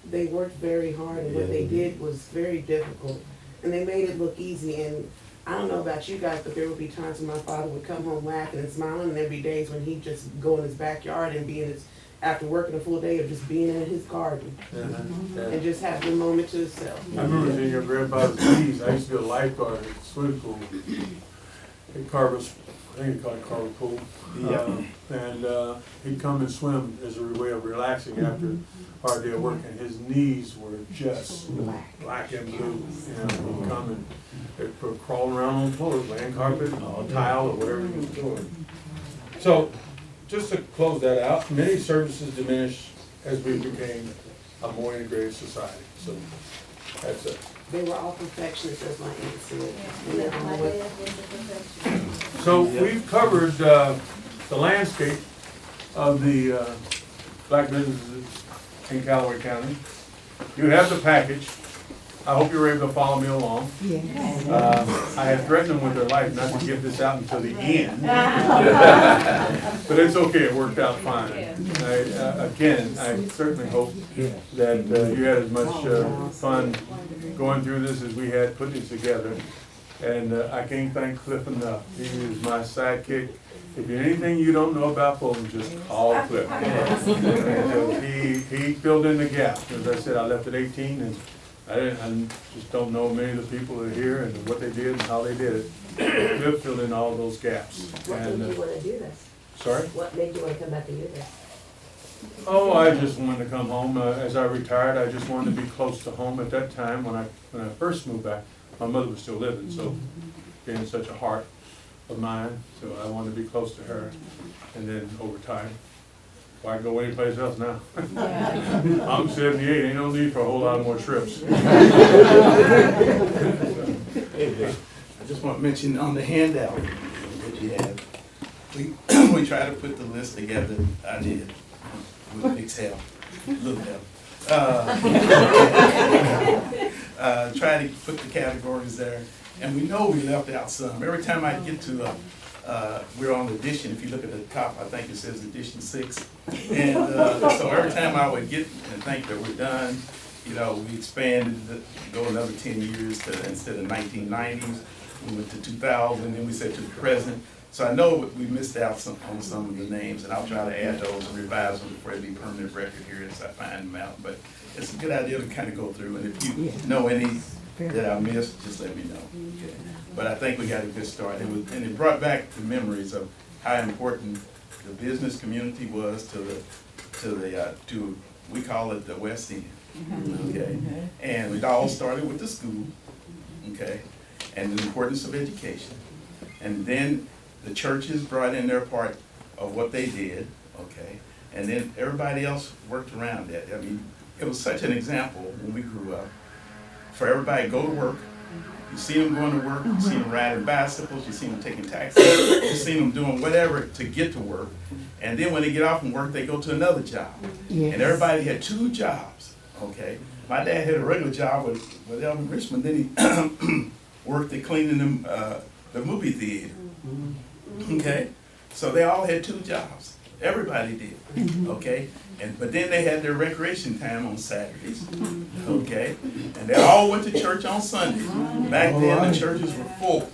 They worked very hard, and what they did was very difficult, and they made it look easy. And I don't know about you guys, but there would be times when my father would come home laughing and smiling, and there'd be days when he'd just go in his backyard and be in his, after working a full day of just being in his garden and just having a moment to himself. I remember seeing your grandfather's keys. I used to be a lifeguard at the swimming pool at Carver's, I think they call it Carver Pool. And he'd come and swim as a way of relaxing after a hard day of work, and his knees were just black and blue. You know, he'd come and they'd put crawling around on the floor, laying carpet, tile, or whatever he was doing. So, just to close that out, many services diminished as we became a more integrated society. So that's it. They were all perfectionists, as my aunt said. My dad was a perfectionist. So we've covered the landscape of the black businesses in Callaway County. You have the package. I hope you were able to follow me along. Yes. I had threatened them with their life not to get this out until the end. But it's okay, it worked out fine. Again, I certainly hope that you had as much fun going through this as we had putting this together. And I can't thank Cliff enough. He is my sidekick. If there's anything you don't know about Fulton, just call Cliff. He filled in the gaps. As I said, I left at 18 and I just don't know many of the people that are here and what they did and how they did it. Cliff filled in all those gaps. What made you want to do this? Sorry? What made you want to come back and do this? Oh, I just wanted to come home. As I retired, I just wanted to be close to home. At that time, when I first moved back, my mother was still living, so being such a heart of mine, so I wanted to be close to her. And then over time, Why go anyplace else now? I'm 78, ain't no need for a whole lot more trips. I just want to mention on the handout that you have, we try to put the list together. I did with big help, little help. Try to put the categories there, and we know we left out some. Every time I get to we're on edition. If you look at the top, I think it says edition 6. And so every time I would get and think that we're done, you know, we expanded, go another 10 years to, instead of 1990s, we went to 2000, then we said to the present. So I know we missed out on some of the names, and I'll try to add those and revise them before they be permanent record here as I find them out. But it's a good idea to kind of go through, and if you know any that I missed, just let me know. Okay. But I think we got a good start. And it brought back the memories of how important the business community was to we call it the West End. Okay, and it all started with the school. Okay, and the importance of education, and then the churches brought in their part of what they did. Okay, and then everybody else worked around that. I mean, it was such an example when we grew up. For everybody to go to work. You see them going to work, you see them riding bicycles, you see them taking taxis, you see them doing whatever to get to work. And then when they get off from work, they go to another job. Yes. And everybody had 2 jobs, okay? My dad had a regular job with Elvin Richmond, then he worked at cleaning the movie theater, okay? So they all had 2 jobs. Everybody did, okay? But then they had their recreation time on Saturdays, okay? And they all went to church on Sunday. Back then, the churches were full,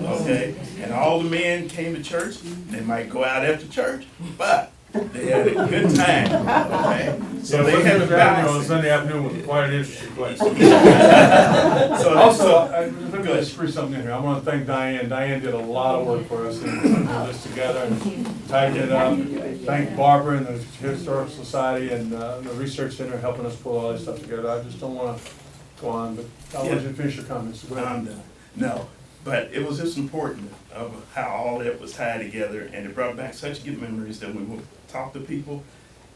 okay? And all the men came to church. They might go out after church, but they had a good time, okay? So they had a balance. On Sunday afternoon was quite an interesting place. So let me just screw something in here. I want to thank Diane. Diane did a lot of work for us in putting this together and tighten it up. Thank Barbara and the Historical Society and the Research Center helping us pull all this stuff together. I just don't want to go on, but I'll let you finish your comments. Go ahead. I'm done. No, but it was just important of how all that was tied together, and it brought back such good memories that when we talk to people,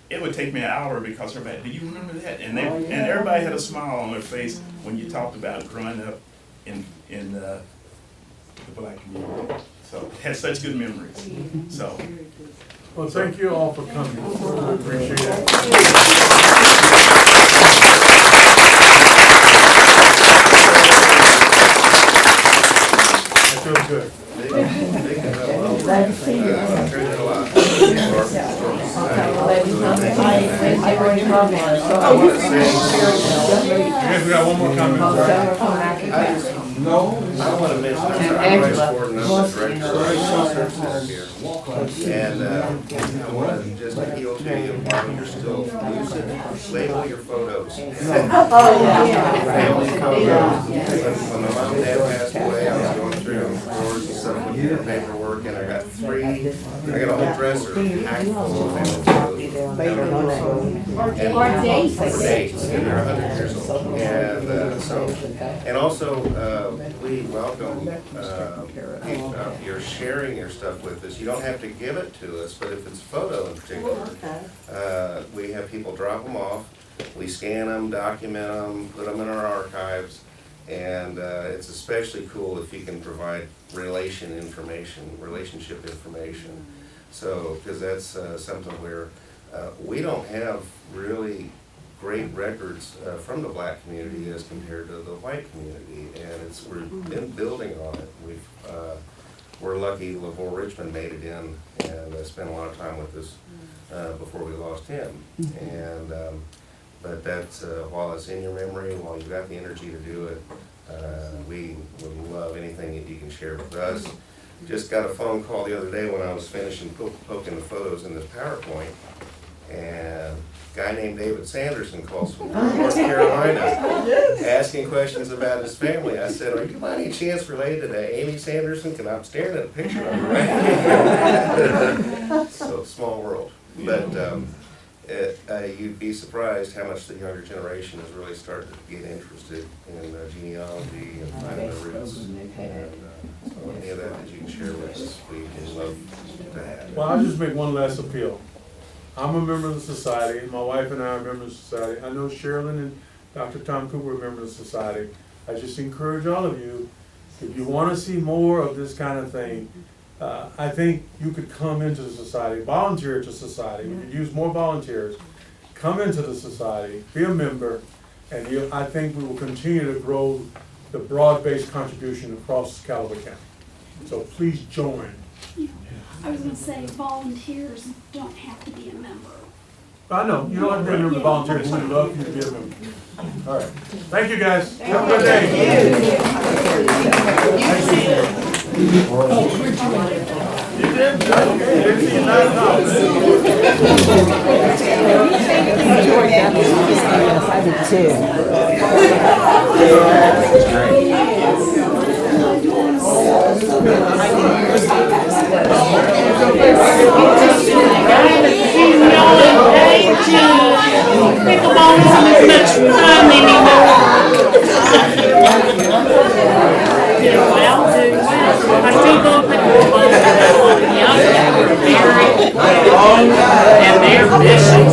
it would take me an hour because everybody, do you remember that? And and everybody had a smile on their face when you talked about growing up in the Black community. So it had such good memories. So. Well, thank you all for coming. I appreciate it. That feels good. Glad to see you. We got one more comment. No, I want to mention our ordinance director here. And I want to just appeal to you, while you're still using it, label your photos. Family photos. When my mom and dad passed away, I was going through drawers and stuff with their paperwork, and I got a whole dresser packed full of family photos. For dates, and they're 100 years old. And also, we welcome you're sharing your stuff with us. You don't have to give it to us, but if it's a photo in particular, we have people drop them off. We scan them, document them, put them in our archives, and it's especially cool if you can provide relationship information. So, because that's something where we don't have really great records from the Black community as compared to the white community, and we've been building on it. We're lucky LaVore Richmond made it in and spent a lot of time with us before we lost him. And but that's while it's in your memory, while you've got the energy to do it, we would love anything that you can share with us. Just got a phone call the other day when I was finishing poking the photos in this PowerPoint, and a guy named David Sanderson calls from North Carolina asking questions about his family. I said, are you by any chance related to Amy Sanderson? Because I'm staring at a picture of her right. So, small world. But you'd be surprised how much the younger generation has really started to get interested in genealogy and finding the roots. And so any of that you can share with us, we would love to have. Well, I'll just make one last appeal. I'm a member of the society, my wife and I are members of the society. I know Sherilyn and Dr. Tom Cooper are members of the society. I just encourage all of you, if you wanna see more of this kind of thing, I think you could come into the society, volunteer to society, we could use more volunteers. Come into the society, be a member, and I think we will continue to grow the broad-based contribution across Callaway County. So please join. I was gonna say volunteers don't have to be a member. I know, you don't have to be a member of volunteers, we'd love for you to be a member. All right, thank you guys, have a good day. You did? Didn't see you last And their mission